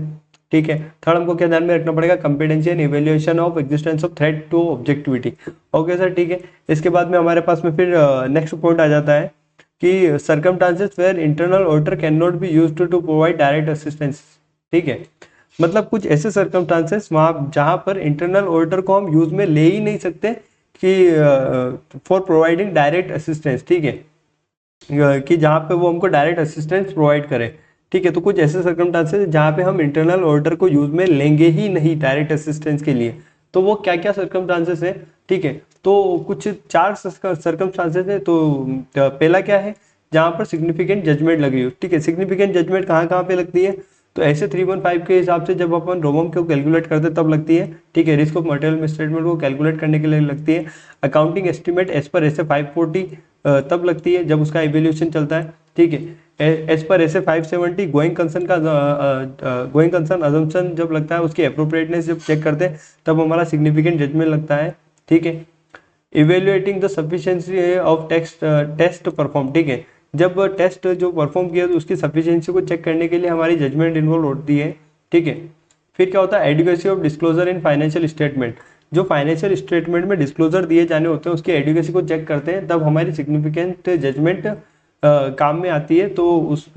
ठीक है। थर्ड हमको क्या ध्यान में रखना पड़ेगा, competency and evaluation of existence of threat to objectivity. Okay sir, ठीक है। इसके बाद में हमारे पास में फिर नेक्स्ट पॉइंट आ जाता है कि circumstances where internal auditor can not be used to provide direct assistance, ठीक है। मतलब कुछ ऐसे सर्कमस्टांसेस वहाँ जहाँ पर इंटरनल ऑडिटर को हम यूज में ले ही नहीं सकते कि फॉर प्रोवाइडिंग डायरेक्ट असिस्टेंस, ठीक है, कि जहाँ पे वो हमको डायरेक्ट असिस्टेंस प्रोवाइड करे, ठीक है। तो कुछ ऐसे सर्कमस्टांसेस जहाँ पे हम इंटरनल ऑडिटर को यूज में लेंगे ही नहीं डायरेक्ट असिस्टेंस के लिए, तो वो क्या क्या सर्कमस्टांसेस है, ठीक है। तो कुछ 4 सर्कमस्टांसेस है। तो पहला क्या है, जहाँ पर सिग्निफिकेंट जजमेंट लगी हो, ठीक है। सिग्निफिकेंट जजमेंट कहाँ कहाँ पे लगती है, तो ऐसे 315 के हिसाब से जब अपन रोमम को कैलकुलेट करते तब लगती है, ठीक है। रिस्क ऑफ मटेरियल स्टेटमेंट को कैलकुलेट करने के लिए लगती है। अकाउंटिंग एस्टिमेट एज पर ऐसे 540 तब लगती है जब उसका इवेल्यूशन चलता है, ठीक है। एज पर ऐसे 570 गोइंग कंसर्न का गोइंग कंसर्न अजम्पशन जब लगता है, उसकी अप्रोप्रिएटनेस जब चेक करते हैं तब हमारा सिग्निफिकेंट जजमेंट लगता है, ठीक है। Evaluating the sufficiency of test perform, ठीक है। जब टेस्ट जो परफॉर्म किया तो उसकी सफिशिएंसी को चेक करने के लिए हमारी जजमेंट इन्वॉल्व होती है, ठीक है। फिर क्या होता है, adequacy of disclosure in financial statement. जो फाइनेंशियल स्टेटमेंट में डिस्क्लोजर दिए जाने होते हैं उसकी एडुकेसी को चेक करते हैं, तब हमारी सिग्निफिकेंट जजमेंट काम में आती है। तो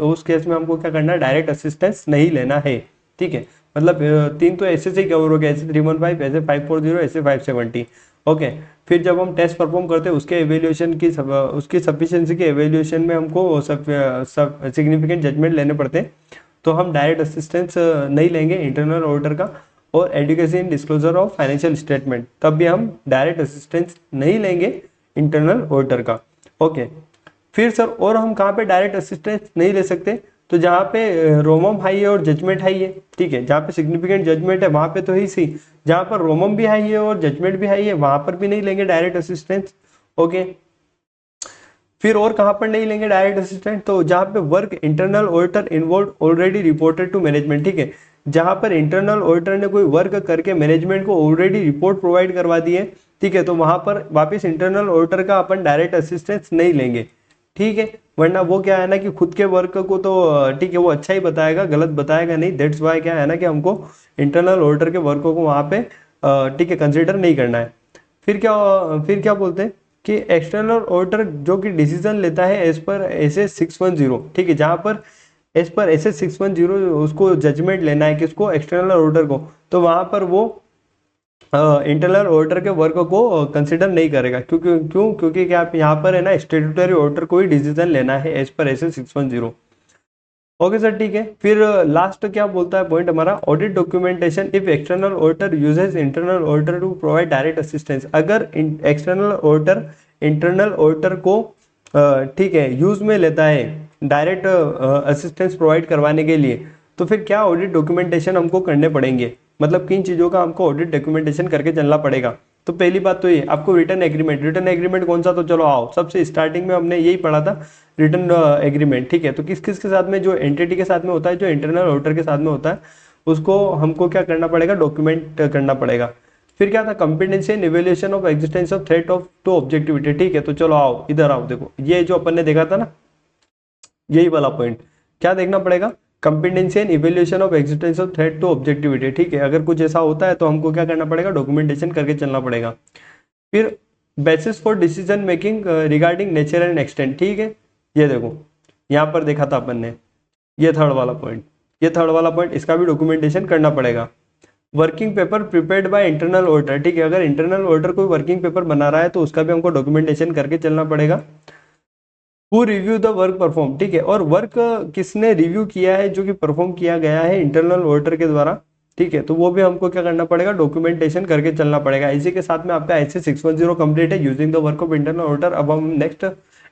उस केस में हमको क्या करना है, डायरेक्ट असिस्टेंस नहीं लेना है, ठीक है। मतलब 3 तो ऐसे से ही कवर हो गया, ऐसे 315, ऐसे 540, ऐसे 570, ओके। फिर जब हम टेस्ट परफॉर्म करते हैं उसके एवेल्यूएशन की उसकी सफिशिएंसी के एवेल्यूएशन में हमको सिग्निफिकेंट जजमेंट लेने पड़ते हैं, तो हम डायरेक्ट असिस्टेंस नहीं लेंगे इंटरनल ऑडिटर का। और education in disclosure of financial statement, तब भी हम डायरेक्ट असिस्टेंस नहीं लेंगे इंटरनल ऑडिटर का, ओके। फिर सर और हम कहाँ पे डायरेक्ट असिस्टेंस नहीं ले सकते, तो जहाँ पे रोमम हाई है और जजमेंट हाई है, ठीक है। जहाँ पे सिग्निफिकेंट जजमेंट है वहाँ पे तो ही सही, जहाँ पर रोमम भी हाई है और जजमेंट भी हाई है वहाँ पर भी नहीं लेंगे डायरेक्ट असिस्टेंस, ओके। फिर और कहाँ पर नहीं लेंगे डायरेक्ट असिस्टेंट, तो जहाँ पे work internal auditor involve already reported to management, ठीक है। जहाँ पर इंटरनल ऑडिटर ने कोई वर्क करके मैनेजमेंट को ऑलरेडी रिपोर्ट प्रोवाइड करवा दी है, ठीक है, तो वहाँ पर वापस इंटरनल ऑडिटर का अपन डायरेक्ट असिस्टेंस नहीं लेंगे, ठीक है। वरना वो क्या है ना कि खुद के वर्क को तो ठीक है वो अच्छा ही बताएगा, गलत बताएगा नहीं। दैट्स वाई क्या है ना कि हमको इंटरनल ऑडिटर के वर्क को वहाँ पे ठीक है कंसिडर नहीं करना है। फिर क्या बोलते हैं कि एक्सटर्नल ऑडिटर जो कि डिसीजन लेता है एज पर एस 610, ठीक है। जहाँ पर एज पर एस 610 उसको जजमेंट लेना है किसको, एक्सटर्नल ऑडिटर को, तो वहाँ पर वो इंटरनल ऑडिटर के वर्क को कंसिडर नहीं करेगा। क्योंकि क्या यहाँ पर है ना स्टेट्यूटरी ऑडिटर को ही डिसीजन लेना है as per S 610, okay sir, ठीक है। फिर लास्ट क्या बोलता है पॉइंट हमारा, audit documentation if external auditor uses internal auditor to provide direct assistance. अगर एक्सटर्नल ऑडिटर इंटरनल ऑडिटर को ठीक है यूज में लेता है डायरेक्ट असिस्टेंस प्रोवाइड करवाने के लिए, तो फिर क्या ऑडिट डॉक्यूमेंटेशन हमको करने पड़ेंगे, मतलब किन चीज़ों का हमको ऑडिट डॉक्यूमेंटेशन करके चलना पड़ेगा। तो पहली बात तो ये आपको रिटर्न एग्रीमेंट कौन सा, तो चलो आओ सबसे स्टार्टिंग में हमने यही पढ़ा था रिटर्न एग्रीमेंट, ठीक है। तो किस किस के साथ में, जो एंटिटी के साथ में होता है, जो इंटरनल ऑडिटर के साथ में होता है, उसको हमको क्या करना पड़ेगा, डॉक्यूमेंट करना पड़ेगा। फिर क्या था, competency and evaluation of existence of threat of to objectivity, ठीक है। तो चलो आओ इधर आओ, देखो ये जो अपन ने देखा था ना, यही वाला पॉइंट क्या देखना पड़ेगा, competency and evaluation of existence of threat to objectivity, ठीक है। अगर कुछ ऐसा होता है तो हमको क्या करना पड़ेगा, डॉक्यूमेंटेशन करके चलना पड़ेगा। फिर basis for decision making regarding nature and extent, ठीक है। ये देखो यहाँ पर देखा था अपन ने, ये थर्ड वाला पॉइंट, इसका भी डॉक्यूमेंटेशन करना पड़ेगा। Working paper prepared by internal auditor, ठीक है। अगर इंटरनल ऑडिटर कोई वर्किंग पेपर बना रहा है तो उसका भी हमको डॉक्यूमेंटेशन करके चलना पड़ेगा। Who review the work perform, ठीक है। और वर्क किसने रिव्यू किया है, जो कि परफॉर्म किया गया है इंटरनल ऑडिटर के द्वारा, ठीक है। तो वो भी हमको क्या करना पड़ेगा, डॉक्यूमेंटेशन करके चलना पड़ेगा। इसी के साथ में आपका ऐसे 610 कंप्लीट है using the work of internal auditor. अब हम नेक्स्ट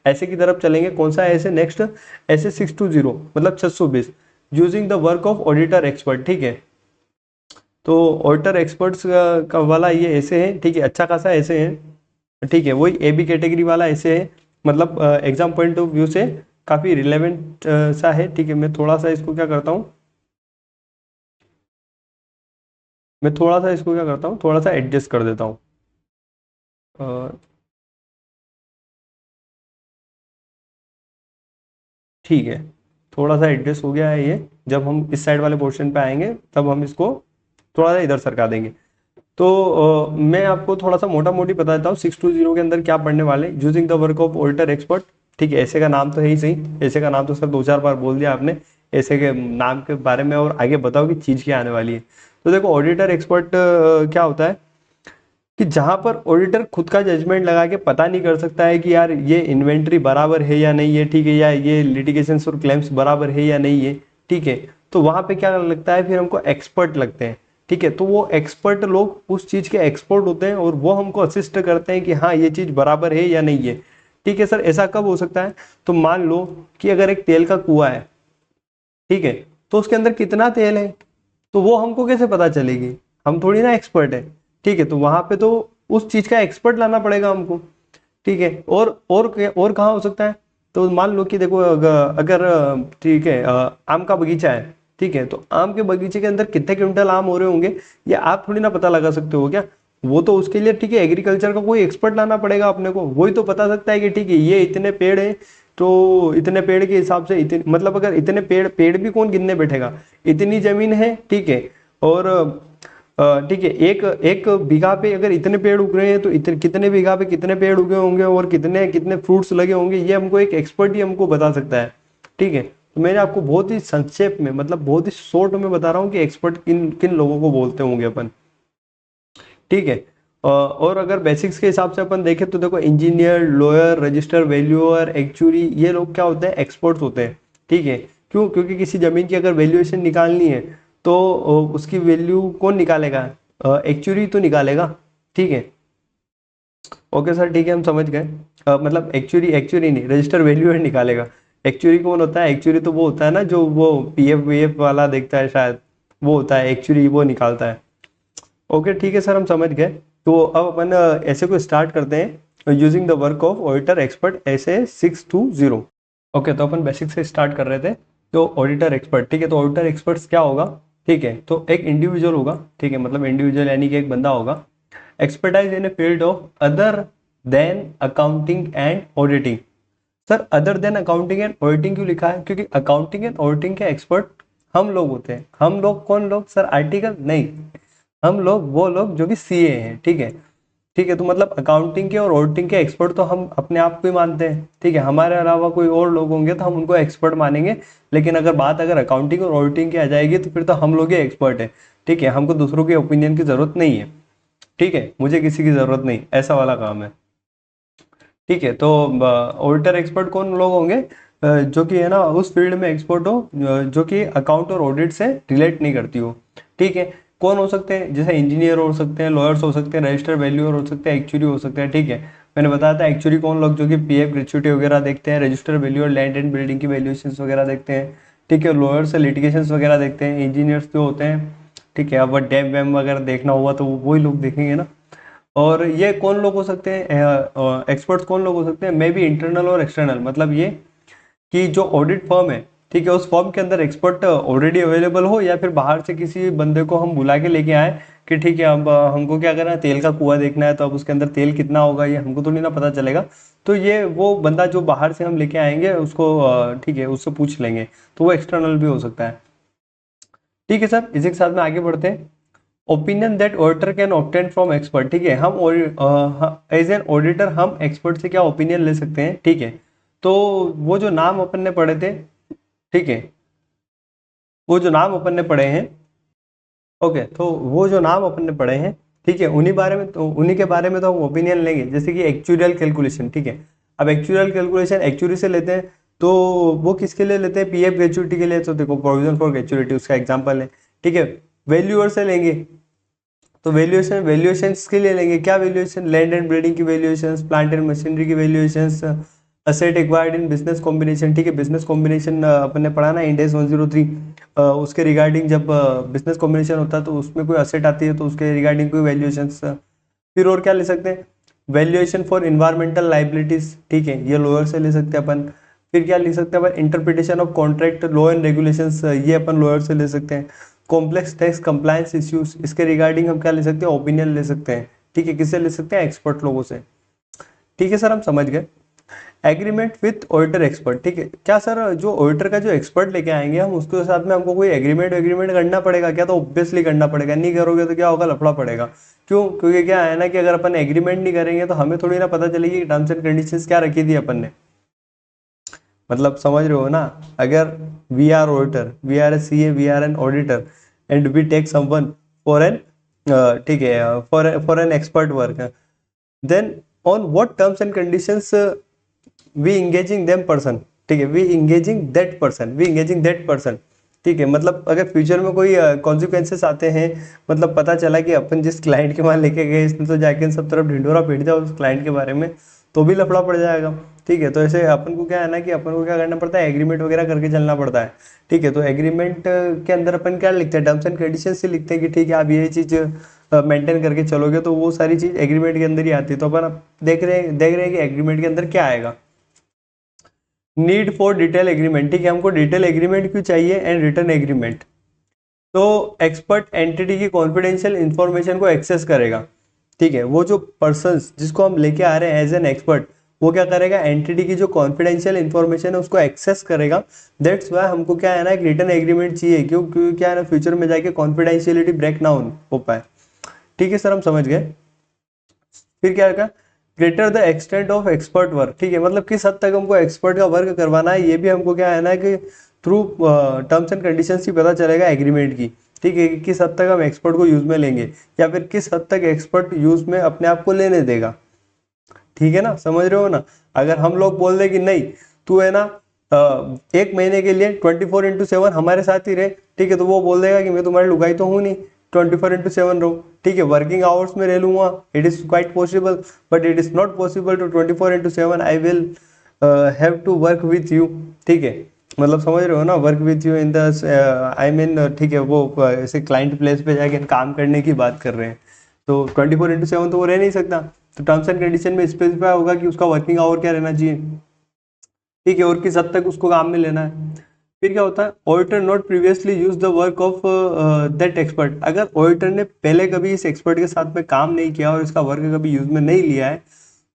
ऐसे की तरफ चलेंगे, कौन सा ऐसे, नेक्स्ट ऐसे 620 मतलब 620 using the work of auditor expert, ठीक है। तो ऑडिटर एक्सपर्ट्स का वाला ये ऐसे है, ठीक है, अच्छा खासा ऐसे है, ठीक है, वही ए बी कैटेगरी वाला ऐसे है, मतलब एग्जाम पॉइंट ऑफ व्यू से काफ़ी रिलेवेंट सा है, ठीक है। मैं थोड़ा सा इसको क्या करता हूँ, थोड़ा सा एडजस्ट कर देता हूँ। अ, ठीक है, थोड़ा सा एडजस्ट हो गया है ये। जब हम इस साइड वाले पोर्शन पे आएंगे तब हम इसको थोड़ा सा इधर सरका देंगे। तो मैं आपको थोड़ा सा मोटा मोटी बता देता हूँ 620 के अंदर क्या पढ़ने वाले, using the work of auditor expert, ठीक है। ऐसे का नाम तो है ही सही, ऐसे का नाम तो सर 2-4 बार बोल दिया आपने ऐसे के नाम के बारे में, और आगे बताओ कि चीज़ क्या आने वाली है। तो देखो ऑडिटर एक्सपर्ट क्या होता है कि जहां पर ऑडिटर खुद का जजमेंट लगा के पता नहीं कर सकता है कि यार ये इन्वेंट्री बराबर है या नहीं है, ठीक है, या ये लिटिगेशन और क्लेम्स बराबर है या नहीं है, ठीक है, तो वहां पे क्या लगता है, फिर हमको एक्सपर्ट लगते हैं, ठीक है। तो वो एक्सपर्ट लोग उस चीज के एक्सपर्ट होते हैं और वो हमको असिस्ट करते हैं कि हाँ ये चीज बराबर है या नहीं है, ठीक है। सर ऐसा कब हो सकता है, तो मान लो कि अगर एक तेल का कुआं है, ठीक है, तो उसके अंदर कितना तेल है, तो वो हमको कैसे पता चलेगी, हम थोड़ी ना एक्सपर्ट है, ठीक है। तो वहां पे तो उस चीज का एक्सपर्ट लाना पड़ेगा हमको, ठीक है। और कहाँ हो सकता है, तो मान लो कि देखो अगर ठीक है आम का बगीचा है, ठीक है, तो आम के बगीचे के अंदर कितने क्विंटल आम हो रहे होंगे ये आप थोड़ी ना पता लगा सकते हो क्या, वो तो उसके लिए ठीक है एग्रीकल्चर का कोई एक्सपर्ट लाना पड़ेगा अपने को, वही तो बता सकता है कि ठीक है ये इतने पेड़ है, तो इतने पेड़ के हिसाब से इतने, मतलब अगर इतने पेड़ पेड़ भी कौन गिनने बैठेगा, इतनी जमीन है, ठीक है, और ठीक है एक एक बीघा पे अगर इतने पेड़ उग रहे हैं तो इतने कितने बीघा पे कितने पेड़ उगे होंगे और कितने कितने फ्रूट्स लगे होंगे, ये हमको एक एक्सपर्ट ही हमको बता सकता है, ठीक है। तो मैंने आपको बहुत ही संक्षेप में, मतलब बहुत ही शॉर्ट में बता रहा हूँ कि एक्सपर्ट किन किन लोगों को बोलते होंगे अपन, ठीक है। और अगर बेसिक्स के हिसाब से अपन देखें तो देखो engineer, lawyer, register valuer, actuary, ये लोग क्या होते हैं, एक्सपर्ट्स होते हैं, ठीक है। क्यों, क्योंकि किसी जमीन की अगर वैल्यूएशन निकालनी है तो उसकी वैल्यू कौन निकालेगा, एक्चुअरी तो निकालेगा, ठीक है। ओके सर, ठीक है, हम समझ गए। मतलब एक्चुअरी एक्चुअरी नहीं, रजिस्टर वैल्यूअर निकालेगा। एक्चुअरी कौन होता है, एक्चुअरी तो वो होता है ना जो वो पीएफ वीएफ वाला देखता है शायद, वो होता है एक्चुअरी, वो निकालता है। ओके ठीक है सर, हम समझ गए। तो अब अपन ऐसे को स्टार्ट करते हैं using the work of auditor expert ऐसे 620। ओके, तो अपन बेसिक से स्टार्ट कर रहे थे। तो ऑडिटर एक्सपर्ट, ठीक है, तो ऑडिटर एक्सपर्ट्स क्या होगा, ठीक है, तो एक इंडिविजुअल होगा, ठीक है, मतलब इंडिविजुअल यानी कि एक बंदा होगा, expertise in a field of other than accounting and auditing. Sir other than accounting and auditing क्यों लिखा है, क्योंकि अकाउंटिंग एंड ऑडिटिंग के एक्सपर्ट हम लोग होते हैं। हम लोग कौन लोग सर, आर्टिकल नहीं, हम लोग वो लोग जो कि सीए हैं, ठीक है, ठीक है। तो मतलब अकाउंटिंग के और ऑडिटिंग के एक्सपर्ट तो हम अपने आप को ही मानते हैं, ठीक है, हमारे अलावा कोई और लोग होंगे तो हम उनको एक्सपर्ट मानेंगे, लेकिन अगर बात अगर अकाउंटिंग और ऑडिटिंग की आ जाएगी तो फिर तो हम लोग ही एक्सपर्ट है, ठीक है, हमको दूसरों के ओपिनियन की जरूरत नहीं है, ठीक है, मुझे किसी की जरूरत नहीं, ऐसा वाला काम है, ठीक है। तो ऑडिटर एक्सपर्ट कौन लोग होंगे, जो कि है ना उस फील्ड में एक्सपर्ट हो, जो कि अकाउंट और ऑडिट से रिलेट नहीं करती हो, ठीक है। कौन हो सकते हैं, जैसे इंजीनियर हो सकते हैं, लॉयर्स हो सकते हैं, रजिस्टर वैल्यूअर हो सकते हैं, एक्चुअरी हो सकते हैं, ठीक है। मैंने बताया था एक्चुअरी कौन लोग, जो कि पीएफ ग्रेच्युटी वगैरह देखते हैं, register valuer land and building की वैल्यूएशंस वगैरह देखते हैं, ठीक है, लॉयर्स से लिटिगेशंस वगैरह देखते हैं, इंजीनियर्स जो होते हैं, ठीक है, अब डैम वैम वगैरह देखना हुआ तो वही लोग देखेंगे ना। और ये कौन लोग हो सकते हैं, एक्सपर्ट्स कौन लोग हो सकते हैं, मे बी इंटरनल और एक्सटर्नल, मतलब ये कि जो ऑडिट फर्म है, ठीक है, उस फर्म के अंदर एक्सपर्ट ऑलरेडी अवेलेबल हो, या फिर बाहर से किसी बंदे को हम बुला के लेके आए कि ठीक है अब हमको क्या करना है, तेल का कुआं देखना है, तो अब उसके अंदर तेल कितना होगा ये हमको तो नहीं ना पता चलेगा, तो ये वो बंदा जो बाहर से हम लेके आएंगे उसको ठीक है उससे पूछ लेंगे, तो वो एक्सटर्नल भी हो सकता है, ठीक है सर। इसी के साथ में आगे बढ़ते हैं। Opinion that auditor can obtain from expert, ठीक है, हम एज एन ऑडिटर हम एक्सपर्ट से क्या ओपिनियन ले सकते हैं, ठीक है। तो वो जो नाम अपन ने पढ़े थे, ठीक है, वो जो नाम अपन ने पढ़े हैं, ओके, तो वो जो नाम अपन ने पढ़े हैं, ठीक है, उन्हीं बारे में तो उन्हीं के बारे में तो हम ओपिनियन लेंगे, जैसे कि एक्चुरियल कैलकुलेशन, ठीक है। अब एक्चुरियल कैलकुलेशन एक्चुरी से लेते हैं, तो वो किसके लिए लेते हैं, पीएफ ग्रेच्युटी के लिए, तो देखो प्रोविजन फॉर ग्रेच्युटी उसका एग्जांपल है, ठीक है। वैल्यूअर से लेंगे, तो वैल्यूएशन वैल्यूएशन के लिए लेंगे क्या, वैल्यूएशन लैंड एंड बिल्डिंग की वैल्यूएशन, प्लांट एंड मशीनरी की valuation, asset acquired in business combination, ठीक है, बिजनेस कॉम्बिनेशन अपन ने पढ़ा ना इंड एस 103, उसके रिगार्डिंग जब बिजनेस कॉम्बिनेशन होता है तो उसमें कोई असेट आती है तो उसके रिगार्डिंग कोई वैल्यूएशन। फिर और क्या ले सकते हैं, वैल्यूएशन फॉर इन्वायरमेंटल लाइबिलिटीज, ठीक है, ये लोअर से ले सकते हैं अपन। फिर क्या लिख सकते हैं अपन, interpretation of contract law and regulations, ये अपन लोअर से ले सकते हैं। कॉम्प्लेक्स टैक्स कंप्लायंस इश्यूज, इसके रिगार्डिंग हम क्या ले सकते हैं, ओपिनियन ले सकते हैं, ठीक है, किससे ले सकते हैं, एक्सपर्ट लोगों से। ठीक है सर, हम समझ गए। एग्रीमेंट विथ ऑडिटर एक्सपर्ट, ठीक है, क्या सर जो ऑडिटर का जो एक्सपर्ट लेके आएंगे हम उसके साथ में हमको कोई एग्रीमेंट करना पड़ेगा क्या, तो ऑब्वियसली करना पड़ेगा, नहीं करोगे तो क्या होगा, लफड़ा पड़ेगा। क्यों, क्योंकि क्या है ना कि अगर अपन एग्रीमेंट नहीं करेंगे तो हमें थोड़ी ना पता चलेगी कि टर्म्स एंड कंडीशंस क्या रखी थी अपन ने, मतलब समझ रहे हो ना। अगर we are auditor, we are a CA, we are an auditor and we take someone for an, ठीक है, for an expert work, then on what terms and conditions we engaging them person, ठीक है, we engaging that person, we engaging that person, ठीक है, मतलब अगर फ्यूचर में कोई कॉन्सिक्वेंसेस आते हैं, मतलब पता चला कि अपन जिस क्लाइंट के वहाँ लेके गए इसने तो जाके सब तरफ ढिंडोरा पीट दिया उस क्लाइंट के बारे में, तो भी लफड़ा पड़ जाएगा। ठीक है, तो ऐसे अपन को क्या है ना कि अपन को क्या करना पड़ता है, एग्रीमेंट वगैरह करके चलना पड़ता है। ठीक है, तो एग्रीमेंट के अंदर अपन क्या लिखते हैं, टर्म्स एंड कंडीशन से लिखते हैं कि ठीक है आप ये चीज़ मेंटेन करके चलोगे, तो वो सारी चीज़ एग्रीमेंट के अंदर ही आती है। तो अपन अब देख रहे हैं कि एग्रीमेंट के अंदर क्या आएगा, नीड फॉर डिटेल एग्रीमेंट, ठीक है, हमको डिटेल एग्रीमेंट क्यों चाहिए, एंड रिटर्न एग्रीमेंट। तो एक्सपर्ट एंटिटी की कॉन्फिडेंशियल इंफॉर्मेशन को एक्सेस करेगा, ठीक है, वो जो पर्सन जिसको हम लेके आ रहे हैं एज एन एक्सपर्ट, वो क्या करेगा, एंटिटी की जो कॉन्फिडेंशियल इंफॉर्मेशन है उसको एक्सेस करेगा। दैट्स वाई हमको क्या है ना, एक रिटर्न एग्रीमेंट चाहिए, क्यों, क्योंकि क्या है ना फ्यूचर में जाके कॉन्फिडेंशियलिटी ब्रेक ना हो पाए। ठीक है सर, हम समझ गए। फिर क्या रखा, greater the extent of expert work, ठीक है, मतलब किस हद तक हमको एक्सपर्ट का वर्क करवाना है, ये भी हमको क्या है ना कि थ्रू टर्म्स एंड कंडीशंस ही पता चलेगा एग्रीमेंट की। ठीक है, कि किस हद तक हम एक्सपर्ट को यूज में लेंगे या फिर किस हद तक एक्सपर्ट यूज में अपने आप को लेने देगा। ठीक है ना, समझ रहे हो ना। अगर हम लोग बोल दे कि नहीं तू है ना एक महीने के लिए 24/7 हमारे साथ ही रहे, ठीक है, तो वो बोल देगा कि मैं तुम्हारी लुगाई तो हूँ नहीं 24/7 रहूँ। ठीक है, वर्किंग आवर्स में रह लूंगा, it is quite possible, but it is not possible to 24/7 I will have to work with you. ठीक है, मतलब समझ रहे हो ना, work with you in the I mean, ठीक है, वो ऐसे क्लाइंट प्लेस पे जाके काम करने की बात कर रहे हैं, तो 24/7 तो वो रह नहीं सकता। तो टर्म्स एंड कंडीशन में स्पेसिफाई होगा कि उसका वर्किंग आवर क्या रहना चाहिए। ठीक है, और किस हद तक उसको काम में लेना है। फिर क्या होता है, auditor not previously use the work of that expert, अगर ऑडिटर ने पहले कभी इस एक्सपर्ट के साथ में काम नहीं किया और इसका वर्क कभी यूज में नहीं लिया है,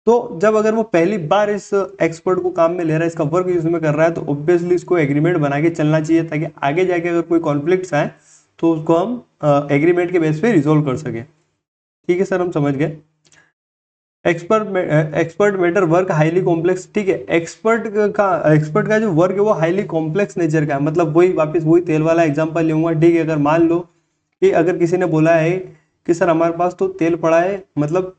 तो जब अगर वो पहली बार इस एक्सपर्ट को काम में ले रहा है, इसका वर्क यूज में कर रहा है, तो ऑब्वियसली इसको एग्रीमेंट बना के चलना चाहिए, ताकि आगे जाके अगर कोई कॉन्फ्लिक्ट्स आए तो उसको हम एग्रीमेंट के बेस पे रिजोल्व कर सके। ठीक है सर, हम समझ गए। Expert matter work highly complex, ठीक है, एक्सपर्ट का जो वर्क है वो हाईली कॉम्प्लेक्स नेचर का है, मतलब वही वापस वही तेल वाला एग्जांपल लूंगा। ठीक है, अगर मान लो कि अगर किसी ने बोला है कि सर हमारे पास तो तेल पड़ा है, मतलब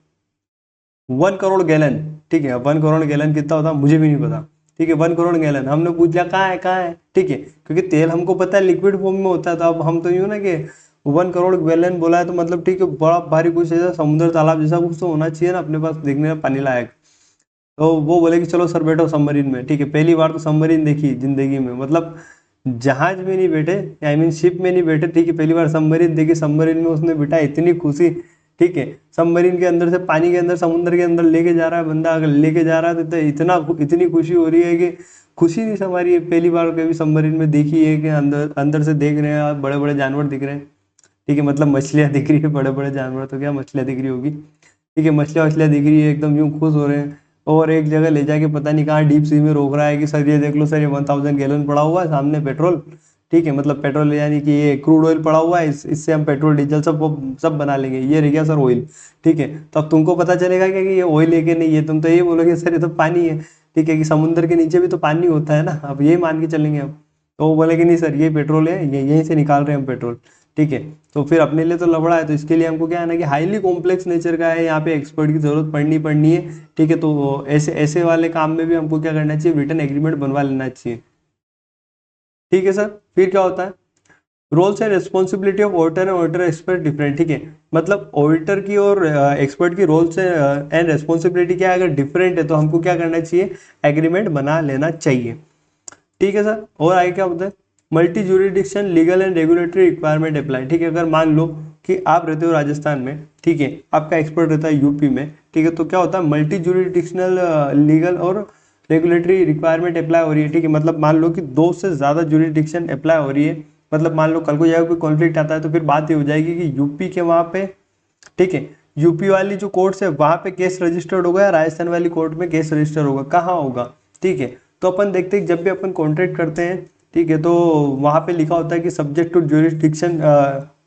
1 करोड़ गैलन, ठीक है, 1 करोड़ गैलन कितना होता है मुझे भी नहीं पता। ठीक है, 1 करोड़ गैलन, हमने पूछ लिया कहाँ है कहाँ है, ठीक है, क्योंकि तेल हमको पता है लिक्विड फॉर्म में होता है, तो अब हम तो यूँ ना कि 1 करोड़ गैलन बोला है तो मतलब ठीक है बड़ा भारी कुछ ऐसा समुद्र तालाब जैसा कुछ तो होना चाहिए ना अपने पास देखने में पानी लायक। तो वो बोले कि चलो सर बैठो सबमरीन में। ठीक है, पहली बार तो सबमरीन देखी जिंदगी में, मतलब जहाज में नहीं बैठे, आई मीन शिप में नहीं बैठे, ठीक है, पहली बार सबमरीन देखी, सबमरीन में उसने बिठा, इतनी खुशी। ठीक है, सबमरीन के अंदर से पानी के अंदर समुद्र के अंदर लेके जा रहा है बंदा, अगर लेके जा रहा है तो इतना इतनी खुशी हो रही है कि खुशी नहीं समा रही है। पहली बार कभी सबमरीन में देखी है कि अंदर अंदर से देख रहे हैं, बड़े बड़े जानवर दिख रहे हैं। ठीक है, मतलब मछलियाँ दिख रही है, बड़े बड़े जानवर तो क्या मछलियाँ दिख रही होगी। ठीक है, मछलियाँ वछलियाँ दिख रही है, एकदम यूँ खुश हो रहे हैं। और एक जगह ले जाके पता नहीं कहाँ डीप सी में रोक रहा है कि सर ये देख लो सर, ये 1000 गैलन पड़ा हुआ है सामने पेट्रोल। ठीक है, मतलब पेट्रोल यानी कि ये क्रूड ऑयल पड़ा हुआ है, इससे हम पेट्रोल डीजल सब सब बना लेंगे, ये रह गया सर ऑयल। ठीक है, तो अब तुमको पता चलेगा क्या कि ये ऑयल है कि नहीं है, तुम तो ये बोलोगे सर ये तो पानी है। ठीक है, कि समुद्र के नीचे भी तो पानी होता है ना, अब ये मान के चलेंगे हम। तो वो बोले कि नहीं सर ये पेट्रोल है, ये यहीं से निकाल रहे हैं हम पेट्रोल। ठीक है, तो फिर अपने लिए तो लबड़ा है, तो इसके लिए हमको क्या है ना कि हाईली कॉम्प्लेक्स नेचर का है, यहाँ पे एक्सपर्ट की जरूरत पड़नी है। ठीक है, तो ऐसे ऐसे वाले काम में भी हमको क्या करना चाहिए, रिटर्न एग्रीमेंट बनवा लेना चाहिए। ठीक है सर, फिर क्या होता है, roles and responsibility of auditor and auditor expert different, ठीक है, मतलब ऑडिटर की और एक्सपर्ट की रोल्स एंड रिस्पॉन्सिबिलिटी क्या है, अगर डिफरेंट है तो हमको क्या करना चाहिए, एग्रीमेंट बना लेना चाहिए, ठीक है सर। और आगे क्या होता है, multi jurisdiction legal and regulatory requirement apply, ठीक है, अगर मान लो कि आप रहते हो राजस्थान में, ठीक है, आपका एक्सपर्ट रहता है यूपी में, ठीक है, तो क्या होता है, मल्टी ज्यूरिडिक्शनल लीगल और रेगुलेटरी रिक्वायरमेंट अप्लाई हो रही है, ठीक है, मतलब मान लो कि 2 से ज़्यादा ज्यूरिडिक्शन अप्लाई हो रही है, मतलब मान लो कल को जाएगा कोई कॉन्फ्लिक्ट आता है तो फिर बात ये हो जाएगी कि यूपी के वहाँ पे, ठीक है, यूपी वाली जो कोर्ट्स है वहाँ पे केस रजिस्टर्ड होगा या राजस्थान वाली कोर्ट में केस रजिस्टर होगा, कहाँ होगा, ठीक है। तो अपन देखते हैं जब भी अपन कॉन्ट्रैक्ट करते हैं, ठीक है, तो वहाँ पे लिखा होता है कि subject to jurisdiction,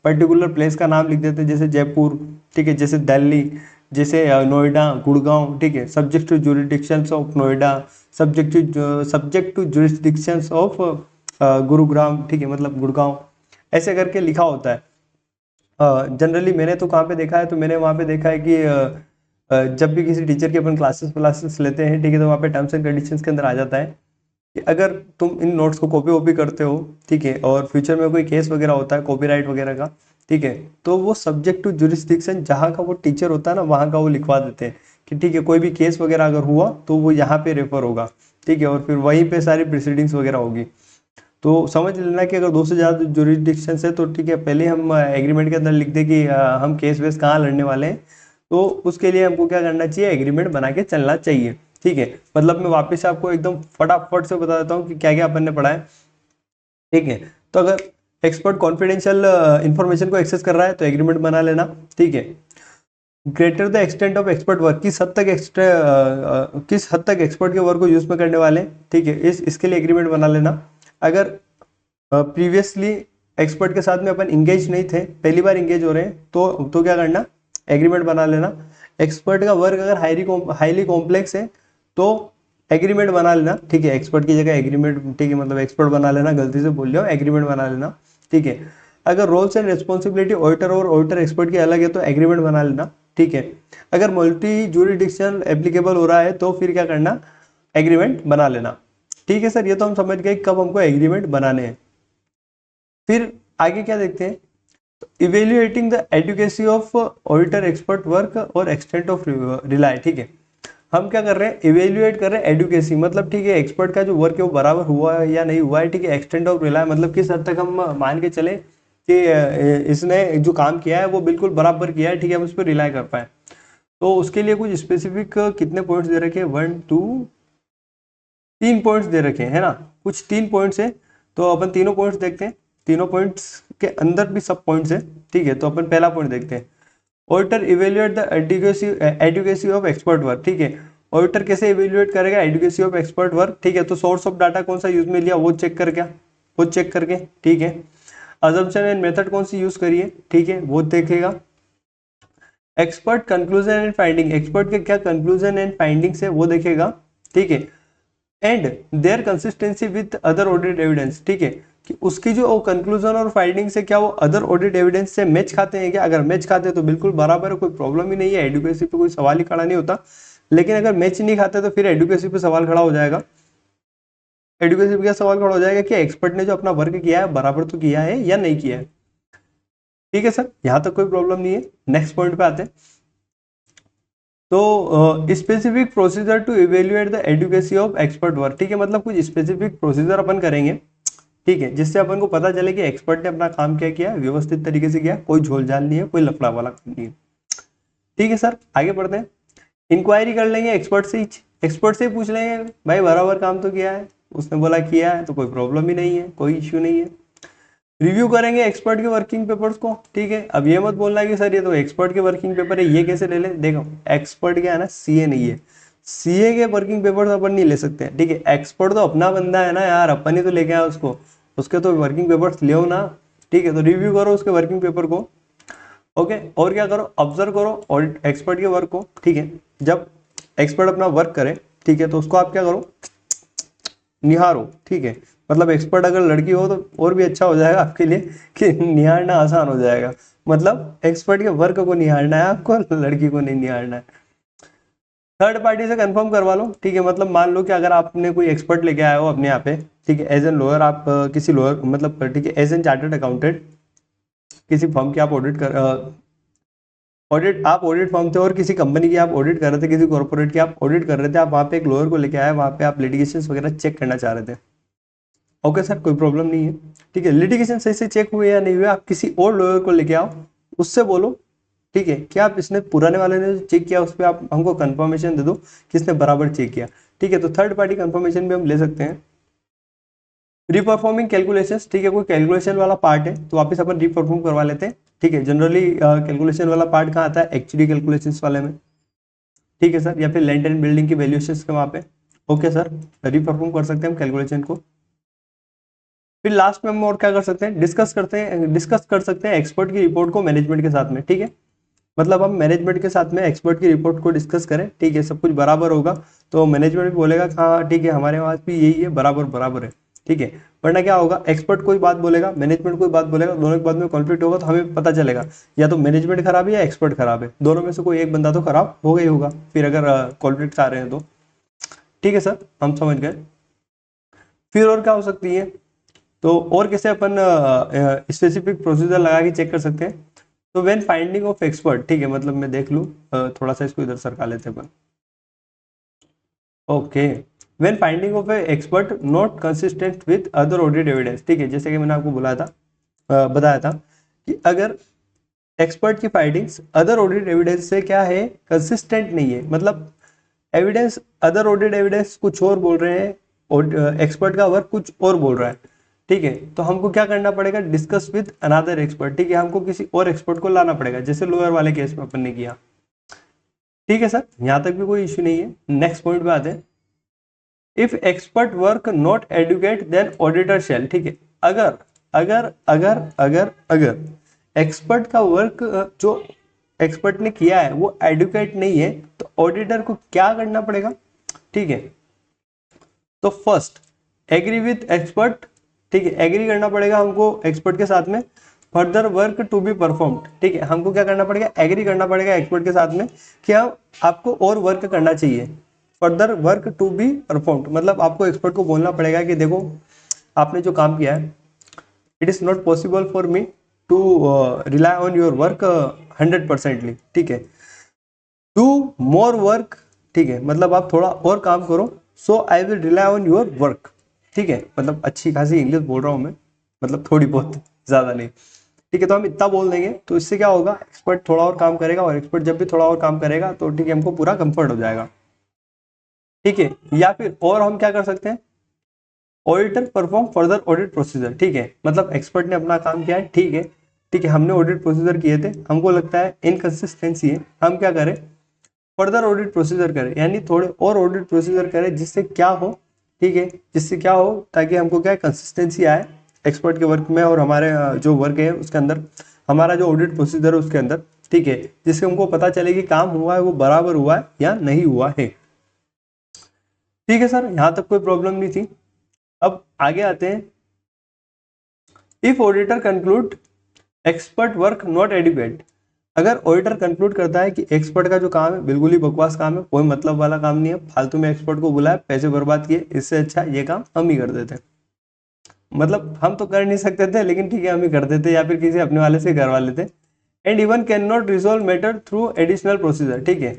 particular place का नाम लिख देते हैं, जैसे जयपुर, ठीक है, जैसे दिल्ली, जैसे नोएडा, गुड़गांव, ठीक है, subject to jurisdictions of Noida, subject to jurisdictions of Gurugram, ठीक है, मतलब गुड़गांव, ऐसे करके लिखा होता है। जनरली मैंने तो कहाँ पे देखा है, तो मैंने वहाँ पे देखा है कि जब भी किसी टीचर की अपन क्लासेस लेते हैं, ठीक है, तो वहाँ पे टर्म्स एंड कंडीशंस के अंदर आ जाता है कि अगर तुम इन नोट्स को कॉपी वॉपी करते हो, ठीक है, और फ्यूचर में कोई केस वगैरह होता है कॉपीराइट वगैरह का, ठीक है, तो वो सब्जेक्ट टू जुरिस्डिक्शन जहाँ का वो टीचर होता है ना, वहाँ का वो लिखवा देते हैं कि ठीक है, कोई भी केस वगैरह अगर हुआ तो वो यहाँ पे रेफर होगा, ठीक है, और फिर वहीं पे सारी प्रोसीडिंग्स वगैरह होगी। तो समझ लेना कि अगर 2 से ज़्यादा जुरिस्डिक्शन है तो ठीक है, पहले हम एग्रीमेंट के अंदर लिख दें कि हम केस वेस कहाँ लड़ने वाले हैं, तो उसके लिए हमको क्या करना चाहिए, एग्रीमेंट बना के चलना चाहिए, ठीक है। मतलब मैं वापस से आपको एकदम फटाफट से बता देता हूँ कि क्या क्या अपन ने पढ़ा है, ठीक है। तो अगर एक्सपर्ट कॉन्फिडेंशियल इंफॉर्मेशन को एक्सेस कर रहा है तो एग्रीमेंट बना लेना, ठीक है। Greater the extent of expert work, किस हद तक एक्सपर्ट के वर्क को यूज में करने वाले, ठीक है, इसके लिए एग्रीमेंट बना लेना। अगर प्रीवियसली एक्सपर्ट के साथ में अपन इंगेज नहीं थे, पहली बार इंगेज हो रहे हैं, तो क्या करना, एग्रीमेंट बना लेना। एक्सपर्ट का वर्क अगर हाईली कॉम्प्लेक्स है तो एग्रीमेंट बना लेना, ठीक है, एक्सपर्ट की जगह एग्रीमेंट, ठीक है, मतलब एक्सपर्ट बना लेना, गलती से बोल लिया, एग्रीमेंट बना लेना, ठीक है। अगर रोल्स एंड रिस्पॉन्सिबिलिटी ऑडिटर और ऑडिटर एक्सपर्ट की अलग है तो एग्रीमेंट बना लेना, ठीक है। अगर मल्टी ज्यूरिडिक्शन एप्लीकेबल हो रहा है तो फिर क्या करना, एग्रीमेंट बना लेना, ठीक है सर। ये तो हम समझ गए कब हमको एग्रीमेंट बनाने हैं। फिर आगे क्या देखते हैं, evaluating the adequacy of auditor expert work और एक्सटेंट ऑफ रिलाय, ठीक है, हम क्या कर रहे हैं, इवेल्युएट कर रहे हैं एडुकेसी, मतलब ठीक है, एक्सपर्ट का जो वर्क है वो बराबर हुआ है या नहीं हुआ है, ठीक है। एक्सटेंट ऑफ रिलाय मतलब किस हद तक हम मान के चले कि इसने जो काम किया है वो बिल्कुल बराबर किया है, ठीक है, हम उस पर रिलाय कर पाए। तो उसके लिए कुछ स्पेसिफिक कितने पॉइंट्स दे रखे हैं, 1 2 3 पॉइंट्स दे रखे हैं, है ना, कुछ 3 पॉइंट्स है, तो अपन तीनों पॉइंट्स देखते हैं। तीनों पॉइंट्स के अंदर भी सब पॉइंट्स है, ठीक है। तो अपन पहला पॉइंट देखते हैं, auditor evaluate the adequacy of expert work, ठीक है। ऑडिटर कैसे इवेल्युएट करेगा एडुकेसी ऑफ एक्सपर्ट वर्क, ठीक है, तो सोर्स ऑफ डाटा कौन सा यूज में लिया वो चेक करके, ठीक है। अजम्पशन एंड मेथड कौन सी यूज करिए, ठीक है, वो देखेगा। Expert conclusion and finding, expert के क्या कंक्लूजन एंड फाइंडिंग्स है वो देखेगा, ठीक है। And their consistency with other audit evidence, ठीक है, कि उसकी जो कंक्लूजन और फाइंडिंग्स है क्या वो अदर ऑडिट एविडेंस से मैच खाते हैं क्या, अगर मैच खाते हैं तो बिल्कुल बराबर है, कोई प्रॉब्लम ही नहीं है, एडुकेसी पे कोई सवाल ही खड़ा नहीं होता। लेकिन अगर मैच नहीं खाते तो फिर एडुकेसी पे सवाल खड़ा हो जाएगा। एडुकेसी पे क्या सवाल खड़ा हो जाएगा कि एक्सपर्ट ने जो अपना वर्क किया है बराबर तो किया है या नहीं किया है, ठीक है सर, यहां तक कोई प्रॉब्लम नहीं है। नेक्स्ट पॉइंट पे आते हैं, तो specific procedure to evaluate the adequacy of expert work, ठीक है, मतलब कुछ स्पेसिफिक प्रोसीजर अपन करेंगे, ठीक है, जिससे अपन को पता चले कि एक्सपर्ट ने अपना काम क्या किया, व्यवस्थित तरीके से किया, कोई झोल झाल नहीं है, कोई लफड़ा वाला काम नहीं है, ठीक है सर। आगे बढ़ते हैं, इंक्वायरी कर लेंगे एक्सपर्ट से ही पूछ लेंगे भाई बराबर काम तो किया है, उसने बोला किया है तो कोई प्रॉब्लम ही नहीं है, कोई इश्यू नहीं है। रिव्यू करेंगे एक्सपर्ट के वर्किंग पेपर्स को, ठीक है। अब ये मत बोलना कि सर ये तो एक्सपर्ट के वर्किंग पेपर है, ये कैसे ले ले, देखो एक्सपर्ट क्या है ना, सीए नहीं है, सीए के वर्किंग पेपर्स अपन नहीं ले सकते, ठीक है। एक्सपर्ट तो अपना बंदा है ना यार, अपन ही तो लेके आया उसको, उसके तो वर्किंग पेपर्स ले ना, ठीक है। तो रिव्यू करो उसके वर्किंग पेपर को, ओके। और क्या करो, ऑब्जर्व करो और एक्सपर्ट के वर्क को, ठीक है। जब एक्सपर्ट अपना वर्क करे, ठीक है, तो उसको आप क्या करो, निहारो, ठीक है। मतलब एक्सपर्ट अगर लड़की हो तो और भी अच्छा हो जाएगा आपके लिए कि निहारना आसान हो जाएगा, मतलब एक्सपर्ट के वर्क को निहारना है आपको, लड़की को नहीं निहारना है। थर्ड पार्टी से कंफर्म करवा लो, ठीक है, मतलब मान लो कि अगर आपने कोई एक्सपर्ट लेके आए हो अपने यहाँ पे, ठीक है, एज एन लोअर आप किसी लोअर मतलब ठीक है एज एन चार्टर्ड अकाउंटेंट किसी फर्म की आप आप ऑडिट फर्म थे और किसी कंपनी की आप ऑडिट कर रहे थे, किसी कॉर्पोरेट की आप ऑडिट कर रहे थे, आप वहाँ पे एक लोअर को लेके आए, वहाँ पे आप लिटिगेशन वगैरह चेक करना चाह रहे थे। ओके सर, कोई प्रॉब्लम नहीं है। ठीक है, लिटिगेशन सही से चेक हुए या नहीं हुए, आप किसी और लॉयर को लेके आओ, उससे बोलो। ठीक है, क्या आप इसने पुराने वाले ने जो चेक किया उस पर आप हमको कंफर्मेशन दे दो कि इसने बराबर चेक किया। ठीक है, तो थर्ड पार्टी कंफर्मेशन भी हम ले सकते हैं। रीपरफॉर्मिंग कैलकुलेशंस, ठीक है, कोई कैलकुलेशन वाला पार्ट है तो वापस अपन रीपरफॉर्म करवा लेते हैं। ठीक है, जनरली कैलकुलेशन वाला पार्ट कहाँ आता है, एक्चुअली कैलकुलेशंस वाले में। ठीक है सर, या फिर लैंड एंड बिल्डिंग की वैल्यूएशंस के वहाँ पे। ओके सर, रीपरफॉर्म कर सकते हैं हम कैलकुलेशन को। फिर लास्ट में हम और क्या कर सकते हैं, डिस्कस कर सकते हैं एक्सपर्ट की रिपोर्ट को मैनेजमेंट के साथ में। ठीक है, मतलब हम मैनेजमेंट के साथ में एक्सपर्ट की रिपोर्ट को डिस्कस करें। ठीक है, सब कुछ बराबर होगा तो मैनेजमेंट भी बोलेगा हाँ ठीक है हमारे पास भी यही है, बराबर बराबर है। ठीक है, वरना क्या होगा, एक्सपर्ट कोई बात बोलेगा, मैनेजमेंट कोई बात बोलेगा, दोनों के बाद में कॉन्फ्लिक्ट होगा तो हमें पता चलेगा या तो मैनेजमेंट खराब है या एक्सपर्ट खराब है, दोनों में से कोई एक बंदा तो खराब होगा ही होगा फिर अगर कॉन्फ्लिक्ट आ रहे हैं तो। ठीक है सर, हम समझ गए। फिर और क्या हो सकती है, तो और कैसे अपन स्पेसिफिक प्रोसीजर लगा के चेक कर सकते हैं। तो व्हेन फाइंडिंग ऑफ एक्सपर्ट, ठीक है, मतलब मैं देख लूँ थोड़ा सा इसको इधर सरका लेते हैं अपन। Okay, when finding of a expert not consistent with other audit evidence. ठीक है, जैसे कि मैंने आपको बताया था कि अगर एक्सपर्ट की फाइंडिंग्स अदर ऑडिट एविडेंस से क्या है, कंसिस्टेंट नहीं है, मतलब एविडेंस अदर ऑडिट एविडेंस कुछ और बोल रहे हैं और एक्सपर्ट का वर्क कुछ और बोल रहा है। ठीक है, तो हमको क्या करना पड़ेगा, डिस्कस विद अनदर एक्सपर्ट। ठीक है, हमको किसी और एक्सपर्ट को लाना पड़ेगा, जैसे लोअर वाले केस में अपन ने किया। ठीक है सर, यहां तक भी कोई इश्यू नहीं है। नेक्स्ट पॉइंट पे आते हैं, if expert work not adequate then auditor shall. ठीक है, अगर अगर अगर अगर अगर एक्सपर्ट का वर्क जो एक्सपर्ट ने किया है वो एडुकेट नहीं है तो ऑडिटर को क्या करना पड़ेगा। ठीक है, तो फर्स्ट एग्री विथ एक्सपर्ट। ठीक है, एग्री करना पड़ेगा हमको एक्सपर्ट के साथ में, further work to be performed. ठीक है, हमको क्या करना पड़ेगा, एग्री करना पड़ेगा एक्सपर्ट के साथ में कि हम आपको और वर्क करना चाहिए, further work to be performed, मतलब आपको एक्सपर्ट को बोलना पड़ेगा कि देखो आपने जो काम किया है it is not possible for me to rely on your work 100%। ठीक है, डू मोर वर्क। ठीक है, मतलब आप थोड़ा और काम करो, so I will rely on your work. ठीक है, मतलब अच्छी खासी इंग्लिश बोल रहा हूँ मैं, मतलब थोड़ी बहुत, ज़्यादा नहीं। ठीक है, तो हम इतना बोल देंगे तो इससे क्या होगा, एक्सपर्ट थोड़ा और काम करेगा और एक्सपर्ट जब भी थोड़ा और काम करेगा तो ठीक है हमको पूरा कंफर्ट हो जाएगा। ठीक है, या फिर और हम क्या कर सकते हैं, auditor perform further audit procedure. ठीक है, मतलब एक्सपर्ट ने अपना काम किया है, ठीक है, ठीक है, हमने ऑडिट प्रोसीजर किए थे, हमको लगता है इनकंसिस्टेंसी है, हम क्या करें, फर्दर ऑडिट प्रोसीजर करें, यानी थोड़े और ऑडिट प्रोसीजर करें, जिससे क्या हो, ठीक है, जिससे क्या हो ताकि हमको क्या कंसिस्टेंसी आए एक्सपर्ट के वर्क में और हमारे जो वर्क है उसके अंदर, हमारा जो ऑडिट प्रोसीजर है उसके अंदर। ठीक है, जिससे हमको पता चले कि काम हुआ है वो बराबर हुआ है या नहीं हुआ है। ठीक है सर, यहां तक कोई प्रॉब्लम नहीं थी। अब आगे आते हैं, if auditor conclude expert work not adequate. अगर ऑडिटर कंक्लूड करता है कि एक्सपर्ट का जो काम है बिल्कुल ही बकवास काम है, कोई मतलब वाला काम नहीं है, फालतू में एक्सपर्ट को बुलाया, पैसे बर्बाद किए, इससे अच्छा ये काम हम ही कर देते, मतलब हम तो कर नहीं सकते थे लेकिन ठीक है हम ही कर देते या फिर किसी अपने वाले से करवा लेते। And even can not resolve matter through additional procedure. ठीक है,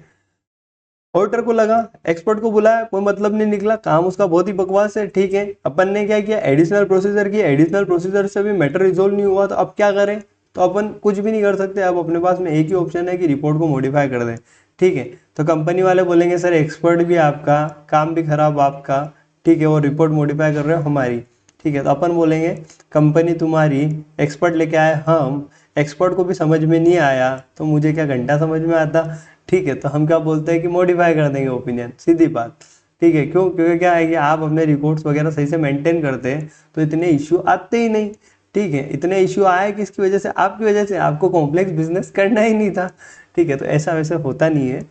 ऑडिटर को लगा एक्सपर्ट को बुलाया, कोई मतलब नहीं निकला, काम उसका बहुत ही बकवास है। ठीक है, अपन ने क्या किया, एडिशनल प्रोसीजर किया, एडिशनल प्रोसीजर से भी मैटर रिजोल्व नहीं हुआ तो अब क्या करें, तो अपन कुछ भी नहीं कर सकते। अब अपने पास में एक ही ऑप्शन है कि रिपोर्ट को मॉडिफाई कर दें। ठीक है, तो कंपनी वाले बोलेंगे सर एक्सपर्ट भी आपका, काम भी खराब आपका, ठीक है, और रिपोर्ट मॉडिफाई कर रहे हो हमारी। ठीक है, तो अपन बोलेंगे कंपनी तुम्हारी, एक्सपर्ट लेके आए हम, एक्सपर्ट को भी समझ में नहीं आया तो मुझे क्या घंटा समझ में आता। ठीक है, तो हम क्या बोलते हैं कि मॉडिफाई कर देंगे ओपिनियन, सीधी बात। ठीक है, क्यों, क्योंकि क्या है कि आप अपने रिपोर्ट्स वगैरह सही से मेंटेन करते हैं तो इतने इश्यू आते ही नहीं। ठीक है, इतने इश्यू आए किसकी वजह से, आपकी वजह से, आपको कॉम्प्लेक्स बिजनेस करना ही नहीं था। ठीक है, तो ऐसा वैसे होता नहीं है,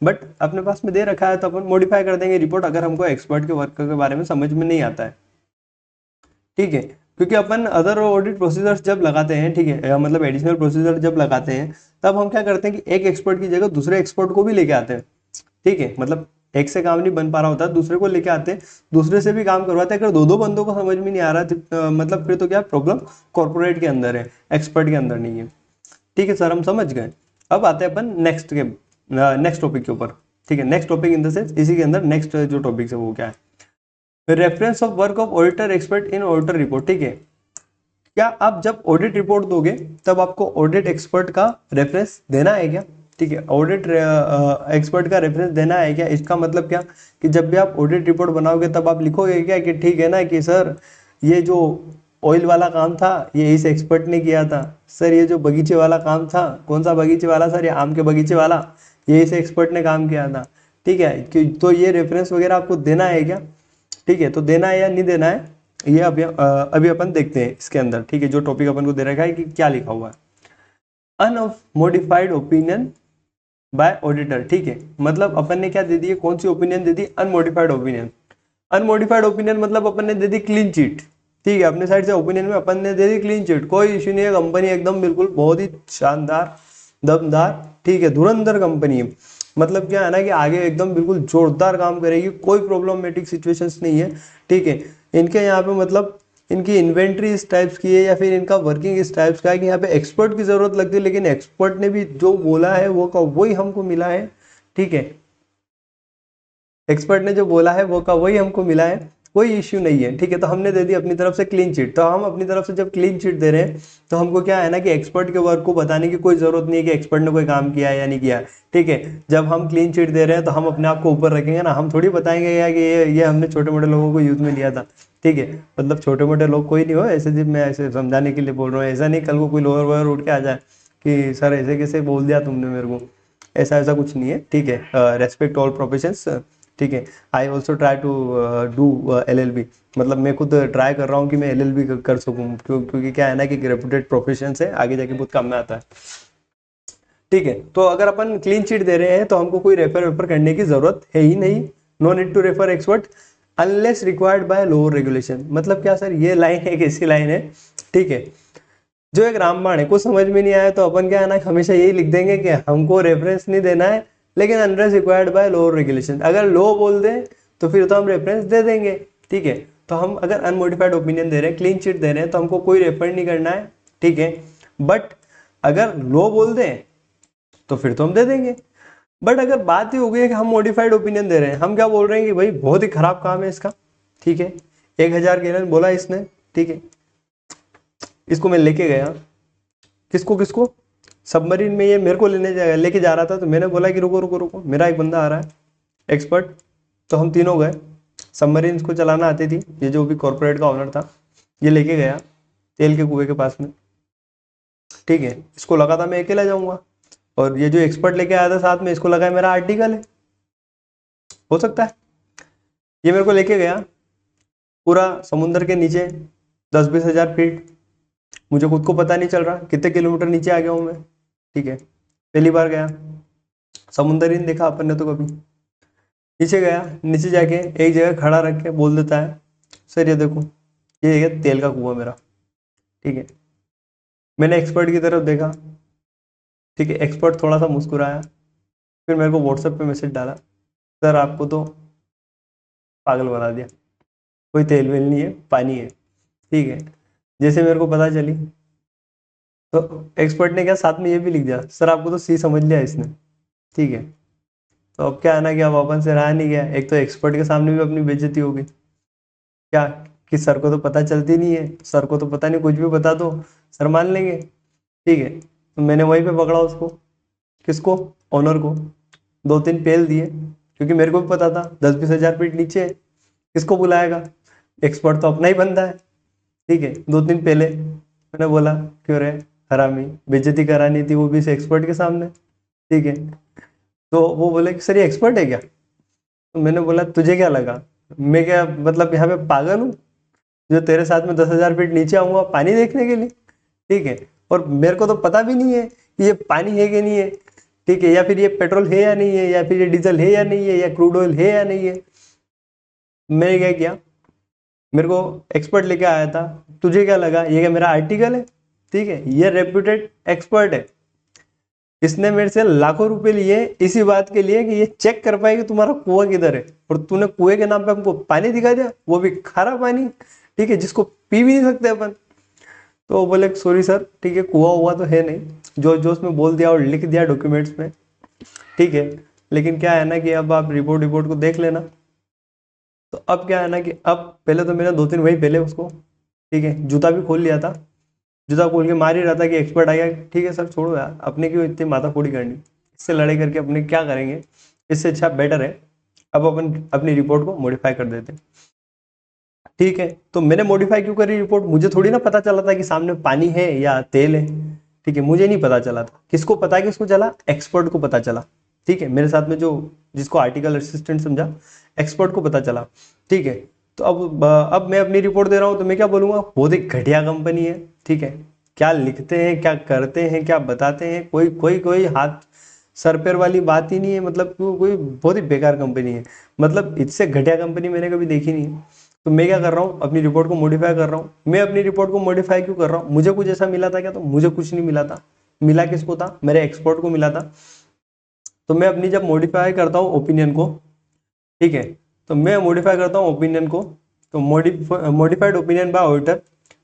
बट अपने पास में दे रखा है तो अपन मॉडिफाई कर देंगे रिपोर्ट अगर हमको एक्सपर्ट के वर्क के बारे में समझ में नहीं आता है। ठीक है, क्योंकि अपन अदर ऑडिट प्रोसीजर्स जब लगाते हैं, ठीक है, मतलब एडिशनल प्रोसीजर जब लगाते हैं तब हम क्या करते हैं कि एक एक्सपर्ट की जगह दूसरे एक्सपर्ट को भी लेके आते हैं। ठीक है, मतलब एक से काम नहीं बन पा रहा होता, दूसरे को लेके आते, दूसरे से भी काम करवाते। अगर दो दो बंदों को समझ में नहीं आ रहा तो मतलब फिर तो क्या प्रॉब्लम कॉर्पोरेट के अंदर है, एक्सपर्ट के अंदर नहीं है। ठीक है सर, हम समझ गए। अब आते हैं अपन नेक्स्ट टॉपिक के ऊपर। ठीक है, next topic in the sense इसी के अंदर नेक्स्ट जो टॉपिक है वो क्या है, reference of work of auditor expert in auditor report. ठीक है, क्या आप जब ऑडिट रिपोर्ट दोगे तब आपको ऑडिट एक्सपर्ट का रेफरेंस देना है क्या? ठीक है, ऑडिट एक्सपर्ट का रेफरेंस देना है क्या? इसका मतलब क्या कि जब भी आप ऑडिट रिपोर्ट बनाओगे तब आप लिखोगे क्या कि ठीक है ना कि सर ये जो ऑयल वाला काम था ये इस एक्सपर्ट ने किया था, सर ये जो बगीचे वाला काम था, कौन सा बगीचे वाला सर, ये आम के बगीचे वाला, ये इस एक्सपर्ट ने काम किया था। ठीक है, तो ये रेफरेंस वगैरह आपको देना है क्या? ठीक है, तो देना है या नहीं देना है ये अभी अपन देखते हैं इसके अंदर। ठीक है, जो टॉपिक अपन को दे रखा है कि क्या लिखा हुआ है, अनमोडिफाइड ओपिनियन बाय ऑडिटर। ठीक है, मतलब अपन ने क्या दे दी है, कौन सी ओपिनियन दे दी, अनमोडिफाइड ओपिनियन। अनमोडिफाइड ओपिनियन मतलब अपन ने दे दी क्लीन चिट। ठीक है, अपने साइड से ओपिनियन में अपन ने दे दी क्लीन चिट, कोई इश्यू नहीं है, कंपनी एकदम बिल्कुल बहुत ही शानदार दमदार, ठीक है, धुरंधर कंपनी है। मतलब क्या है ना कि आगे एकदम बिल्कुल जोरदार काम करेगी, कोई प्रॉब्लमेटिक सिचुएशंस नहीं है। ठीक है, इनके यहाँ पे मतलब इनकी इन्वेंट्री इस टाइप्स की है या फिर इनका वर्किंग इस टाइप्स का है कि यहाँ पे एक्सपर्ट की जरूरत लगती है, लेकिन एक्सपर्ट ने भी जो बोला है वो का वही हमको मिला है। ठीक है, एक्सपर्ट ने जो बोला है वो का वही हमको मिला है, कोई इश्यू नहीं है। ठीक है, तो हमने दे दी अपनी तरफ से क्लीन चिट। तो हम अपनी तरफ से जब क्लीन चिट दे रहे हैं तो हमको क्या है ना कि एक्सपर्ट के वर्क को बताने की कोई जरूरत नहीं है कि एक्सपर्ट ने कोई काम किया है या नहीं किया। ठीक है, जब हम क्लीन चिट दे रहे हैं तो हम अपने आप को ऊपर रखेंगे ना, हम थोड़ी बताएंगे यार कि ये हमने छोटे मोटे लोगों को यूज में लिया था। ठीक है, मतलब छोटे मोटे लोग कोई नहीं हो ऐसे, जब मैं ऐसे समझाने के लिए बोल रहा हूँ, ऐसा नहीं कल को कोई लोअर वोअर उठ के आ जाए कि सर ऐसे कैसे बोल दिया तुमने मेरे को, ऐसा ऐसा कुछ नहीं है। ठीक है, रेस्पेक्ट ऑल प्रोफेशंस। ठीक है, I also try to do LLB, मतलब मैं खुद ट्राई कर रहा हूँ कि मैं LLB कर सकूँ, क्योंकि क्या है ना कि रेपुटेड प्रोफेशन है, आगे जाके बहुत काम में आता है। ठीक है, तो अगर अपन क्लीन चिट दे रहे हैं तो हमको कोई रेफर करने की जरूरत है ही नहीं, no need to refer expert unless required by lower regulation. मतलब क्या सर, ये लाइन एक ऐसी लाइन है, ठीक है, जो एक रामबाण है, कुछ समझ में नहीं आया तो अपन क्या है ना हमेशा यही लिख देंगे कि हमको रेफरेंस नहीं देना है, लेकिन unless required by lower regulation. अगर लो बोल दें तो फिर तो हम रेफरेंस दे देंगे। ठीक है, तो हम अगर अनमोडिफाइड ओपिनियन दे रहे हैं, क्लीन चिट दे रहे हैं, तो हमको कोई रेफर नहीं करना है। ठीक है, बट अगर लो बोल दें तो फिर तो हम दे देंगे। बट अगर बात ही हो गई है कि हम मॉडिफाइड ओपिनियन दे रहे हैं, हम क्या बोल रहे हैं कि भाई बहुत ही खराब काम है इसका। ठीक है, 1000 गैलन बोला इसने। ठीक है, इसको मैं लेके गया, किसको किसको, सबमरीन में ये मेरे को लेके जा रहा था, तो मैंने बोला कि रुको रुको रुको, मेरा एक बंदा आ रहा है एक्सपर्ट। तो हम तीनों गए, सबमरीन को चलाना आती थी, ये जो भी कॉर्पोरेट का ओनर था ये लेके गया तेल के कुएं के पास में। ठीक है, इसको लगा था मैं अकेला जाऊंगा, और ये जो एक्सपर्ट लेके आया था साथ में, इसको लगा है मेरा आर्टिकल है, हो सकता है। ये मेरे को लेके गया पूरा समुद्र के नीचे 10-20 हज़ार फीट, मुझे खुद को पता नहीं चल रहा कितने किलोमीटर नीचे आ गया हूँ मैं। ठीक है, पहली बार गया, समुद्र ही नहीं देखा अपन ने तो कभी। नीचे गया, नीचे जाके एक जगह खड़ा रख के बोल देता है, सर ये देखो ये है तेल का कुआं मेरा। ठीक है, मैंने एक्सपर्ट की तरफ देखा। ठीक है, एक्सपर्ट थोड़ा सा मुस्कुराया, फिर मेरे को व्हाट्सएप पे मैसेज डाला, सर आपको तो पागल बना दिया, कोई तेल वेल नहीं है, पानी है। ठीक है, जैसे मेरे को पता चली तो एक्सपर्ट ने क्या साथ में ये भी लिख दिया, सर आपको तो सी समझ लिया इसने। ठीक है, तो अब क्या है ना कि अब अपन से रहा नहीं गया, एक तो एक्सपर्ट के सामने भी अपनी बेइज्जती हो गई, क्या कि सर को तो पता चलती नहीं है, सर को तो पता नहीं, कुछ भी बता दो सर मान लेंगे। ठीक है, तो मैंने वहीं पे पकड़ा उसको, किसको, ओनर को, 2-3 पेल दिए, क्योंकि मेरे को भी पता था 10-20 हज़ार फीट नीचे है, किसको बुलाएगा, एक्सपर्ट तो अपना ही बंदा है। ठीक है, 2-3 पेले, मैंने बोला क्यों रे हरामी, बेइज्जती करानी थी वो भी इस एक्सपर्ट के सामने। ठीक है, तो वो बोले कि सर ये एक्सपर्ट है क्या? तो मैंने बोला तुझे क्या लगा, मैं क्या मतलब यहाँ पे पागल हूँ जो तेरे साथ में 10,000 फीट नीचे आऊंगा पानी देखने के लिए? ठीक है, और मेरे को तो पता भी नहीं है कि ये पानी है कि नहीं है। ठीक है, या फिर ये पेट्रोल है या नहीं है, या फिर ये डीजल है या नहीं है, या क्रूड ऑयल है या नहीं है। मैंने क्या किया, मेरे को एक्सपर्ट लेके आया था, तुझे क्या लगा ये क्या मेरा आर्टिकल है? ठीक है, ये रेप्यूटेड एक्सपर्ट है, इसने मेरे से लाखों रुपए लिए इसी बात के लिए कि ये चेक कर पाए कि तुम्हारा कुआं किधर है, और तूने कुएं के नाम पे हमको पानी दिखा दिया, वो भी खारा पानी, ठीक है, जिसको पी भी नहीं सकते अपन। तो वो बोले सॉरी सर, ठीक है, कुआं हुआ तो है नहीं, जो जो उसमें बोल दिया और लिख दिया डॉक्यूमेंट्स में, ठीक है। लेकिन क्या है ना कि अब आप रिपोर्ट को देख लेना। तो अब क्या है ना कि अब पहले तो मैंने 2-3 वही पहले उसको, ठीक है, जूता भी खोल लिया था, जूता खोल के मार ही रहा था कि एक्सपर्ट आ गया, ठीक है सर छोड़ो यार, अपने क्यों इतनी माथाफोड़ी करनी, इससे लड़ाई करके अपने क्या करेंगे, इससे अच्छा बेटर है अब अपन अपनी रिपोर्ट को मॉडिफाई कर देते हैं, ठीक है। तो मैंने मॉडिफाई क्यों करी रिपोर्ट, मुझे थोड़ी ना पता चला था कि सामने पानी है या तेल है, ठीक है, मुझे नहीं पता चला था, किसको पता है, किसको चला, एक्सपर्ट को पता चला, ठीक है, मेरे साथ में जो जिसको आर्टिकल असिस्टेंट समझा, एक्सपर्ट को पता चला, ठीक है। तो अब मैं अपनी रिपोर्ट दे रहा हूँ तो मैं क्या बोलूँगा, बहुत ही घटिया कंपनी है, ठीक है, क्या लिखते हैं, क्या करते हैं, क्या बताते हैं, कोई कोई कोई हाथ सर पैर वाली बात ही नहीं है, मतलब कोई बहुत ही बेकार कंपनी है, मतलब इससे घटिया कंपनी मैंने कभी देखी नहीं है। तो मैं क्या कर रहा हूँ, अपनी रिपोर्ट को मॉडिफाई कर रहा हूँ। मैं अपनी रिपोर्ट को मॉडिफाई क्यों कर रहा हूँ, मुझे कुछ ऐसा मिला था क्या, तो मुझे कुछ नहीं मिला था, मिला किसको था, मेरे एक्सपर्ट को मिला था। तो मैं अपनी जब मॉडिफाई करता हूँ ओपिनियन को, ठीक है, तो मैं मॉडिफाई करता हूँ ओपिनियन को, तो modified opinion by auditor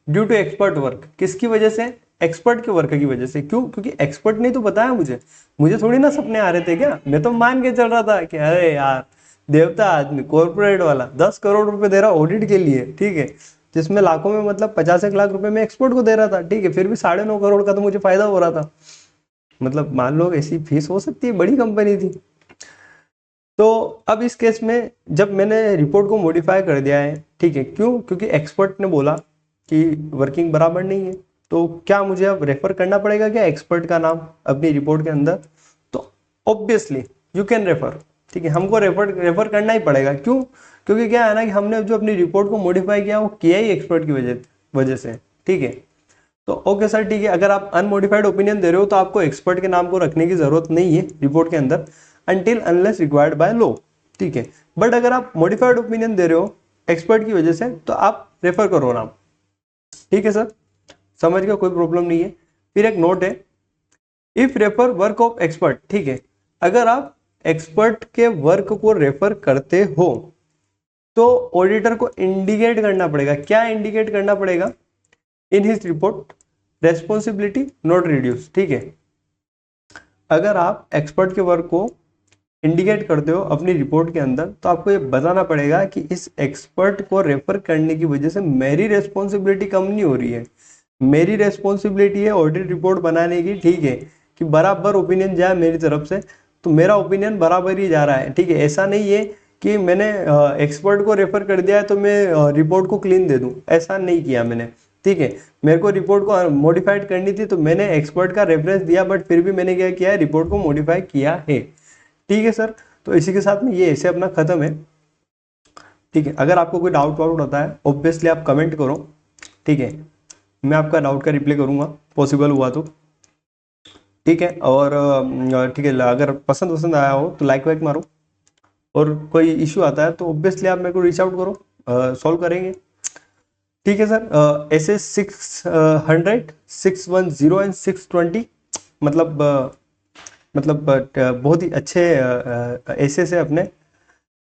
due to expert work, किसकी वजह से, एक्सपर्ट के वर्क की वजह से। क्यों, क्योंकि एक्सपर्ट ने तो बताया मुझे, मुझे थोड़ी ना सपने आ रहे थे क्या, मैं तो मान के चल रहा था कि अरे यार देवता आदमी, कॉर्पोरेट वाला 10 करोड़ रुपए दे रहा ऑडिट के लिए, ठीक है, जिसमें लाखों में मतलब 50 लाख रुपए में एक्सपर्ट को दे रहा था, ठीक है, फिर भी 9.5 करोड़ का तो मुझे फायदा हो रहा था। मतलब मान लो ऐसी फीस हो सकती है, बड़ी कंपनी थी। तो अब इस केस में जब मैंने रिपोर्ट को मॉडिफाई कर दिया है, ठीक है, क्यों, क्योंकि एक्सपर्ट ने बोला कि वर्किंग बराबर नहीं है, तो क्या मुझे अब रेफर करना पड़ेगा क्या एक्सपर्ट का नाम अपनी रिपोर्ट के अंदर, तो ऑब्वियसली यू कैन रेफर, ठीक है, हमको रेफर रेफर करना ही पड़ेगा। क्यों, क्योंकि क्या है ना कि हमने जो अपनी रिपोर्ट को मॉडिफाई किया वो किया ही एक्सपर्ट की वजह वजह से, ठीक है। तो ओके सर, ठीक है, अगर आप अनमोडिफाइड ओपिनियन दे रहे हो तो आपको एक्सपर्ट के नाम को रखने की जरूरत नहीं है रिपोर्ट के अंदर, until unless required by law, ठीक है। बट अगर आप मॉडिफाइड ओपिनियन दे रहे हो एक्सपर्ट की वजह से तो आप रेफर करो नाम, ठीक है सर, समझ गया, कोई प्रॉब्लम नहीं है। फिर एक नोट है, if refer work of expert, ठीक है, अगर आप एक्सपर्ट के वर्क को रेफर करते हो तो ऑडिटर को इंडिकेट करना पड़ेगा, क्या इंडिकेट करना पड़ेगा, in his report responsibility not reduce, ठीक है। अगर आप एक्सपर्ट के वर्क को इंडिकेट करते हो अपनी रिपोर्ट के अंदर तो आपको ये बताना पड़ेगा कि इस एक्सपर्ट को रेफर करने की वजह से मेरी रेस्पॉन्सिबिलिटी कम नहीं हो रही है, मेरी रेस्पॉन्सिबिलिटी है ऑडिट रिपोर्ट बनाने की, ठीक है, कि बराबर ओपिनियन जाए मेरी तरफ से, तो मेरा ओपिनियन बराबर ही जा रहा है, ठीक है। ऐसा नहीं है कि मैंने एक्सपर्ट को रेफर कर दिया है तो मैं रिपोर्ट को क्लीन दे दूं, ऐसा नहीं किया मैंने, ठीक है। मेरे को रिपोर्ट को मॉडिफाइड करनी थी तो मैंने एक्सपर्ट का रेफरेंस दिया, बट फिर भी मैंने क्या किया है, रिपोर्ट को मॉडिफाई किया है, ठीक है सर। तो इसी के साथ में ये ऐसे अपना खत्म है, ठीक है। अगर आपको कोई डाउट वाउट होता है ऑब्वियसली आप कमेंट करो, ठीक है, मैं आपका डाउट का रिप्लाई करूंगा पॉसिबल हुआ तो, ठीक है। और ठीक है, अगर पसंद वसंद आया हो तो लाइक वाइक मारो, और कोई इश्यू आता है तो ऑब्वियसली आप मेरे को रीच आउट करो, सॉल्व करेंगे, ठीक है सर। ऐसे 600 610 एंड 620 मतलब बहुत ही अच्छे ऐसे से अपने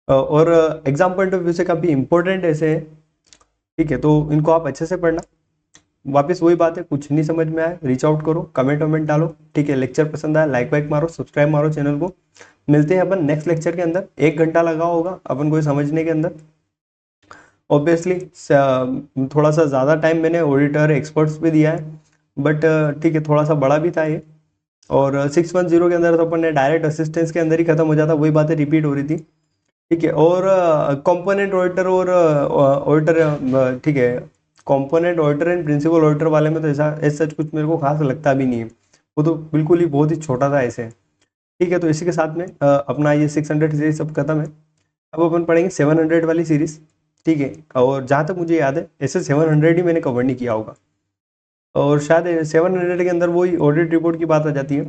और एग्जाम पॉइंट ऑफ व्यू से काफ़ी इंपॉर्टेंट ऐसे हैं, ठीक है, तो इनको आप अच्छे से पढ़ना। वापस वही बात है, कुछ नहीं समझ में आए रीच आउट करो, कमेंट वमेंट डालो, ठीक है। लेक्चर पसंद आया लाइक वाइक मारो, सब्सक्राइब मारो चैनल को। मिलते हैं अपन नेक्स्ट लेक्चर के अंदर, 1 घंटा लगा होगा अपन को समझने के अंदर, ऑब्वियसली थोड़ा सा ज़्यादा टाइम मैंने ऑडिटर एक्सपर्ट्स पे दिया है, बट ठीक है, थोड़ा सा बड़ा भी था ये। और 610 के अंदर तो अपन ने डायरेक्ट असिस्टेंस के अंदर ही खत्म हो जाता, वही बातें रिपीट हो रही थी, ठीक है। और कंपोनेंट ऑडिटर और ऑडिटर, ठीक है, component auditor and principal auditor वाले में तो ऐसा सच कुछ मेरे को खास लगता भी नहीं है, वो तो बिल्कुल ही बहुत ही छोटा था ऐसे, ठीक है। तो इसी के साथ में अपना ये 600 सीरीज सब खत्म है, अब अपन पढ़ेंगे 700 वाली सीरीज, ठीक है। और जहाँ तक मुझे याद है ऐसे 700 ही मैंने कवर नहीं किया होगा, और शायद 700 के अंदर वही ऑडिट रिपोर्ट की बात आ जाती है,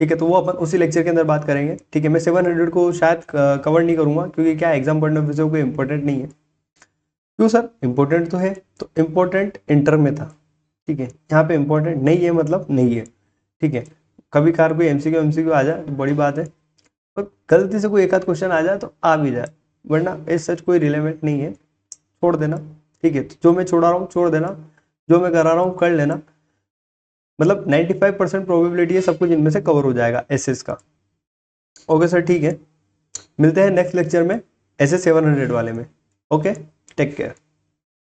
ठीक है। तो वो अपन उसी लेक्चर के अंदर बात करेंगे, ठीक है। मैं 700 को शायद कवर नहीं करूंगा, क्योंकि क्या एग्जाम पॉइंट ऑफ व्यू से कोई इंपॉर्टेंट नहीं है। क्यों सर, इंपॉर्टेंट तो है, तो इम्पोर्टेंट इंटर में था, ठीक है, यहाँ पे इंपॉर्टेंट नहीं है मतलब नहीं है, ठीक है। कभी कभार कोई एमसीक्यू आ जाए तो बड़ी बात है, और गलती से कोई एक आध क्वेश्चन आ जाए तो आ भी जाए, वरना इस सच कोई रिलेवेंट नहीं है, छोड़ देना। ठीक है, तो जो मैं छोड़ा रहा हूँ छोड़ देना, जो मैं करा रहा हूँ कर लेना। मतलब 95% प्रोबेबिलिटी है सब कुछ इनमें से कवर हो जाएगा एसएस का। ओके सर, ठीक है, मिलते हैं नेक्स्ट लेक्चर में एसएस 700 वाले में। Okay, take care.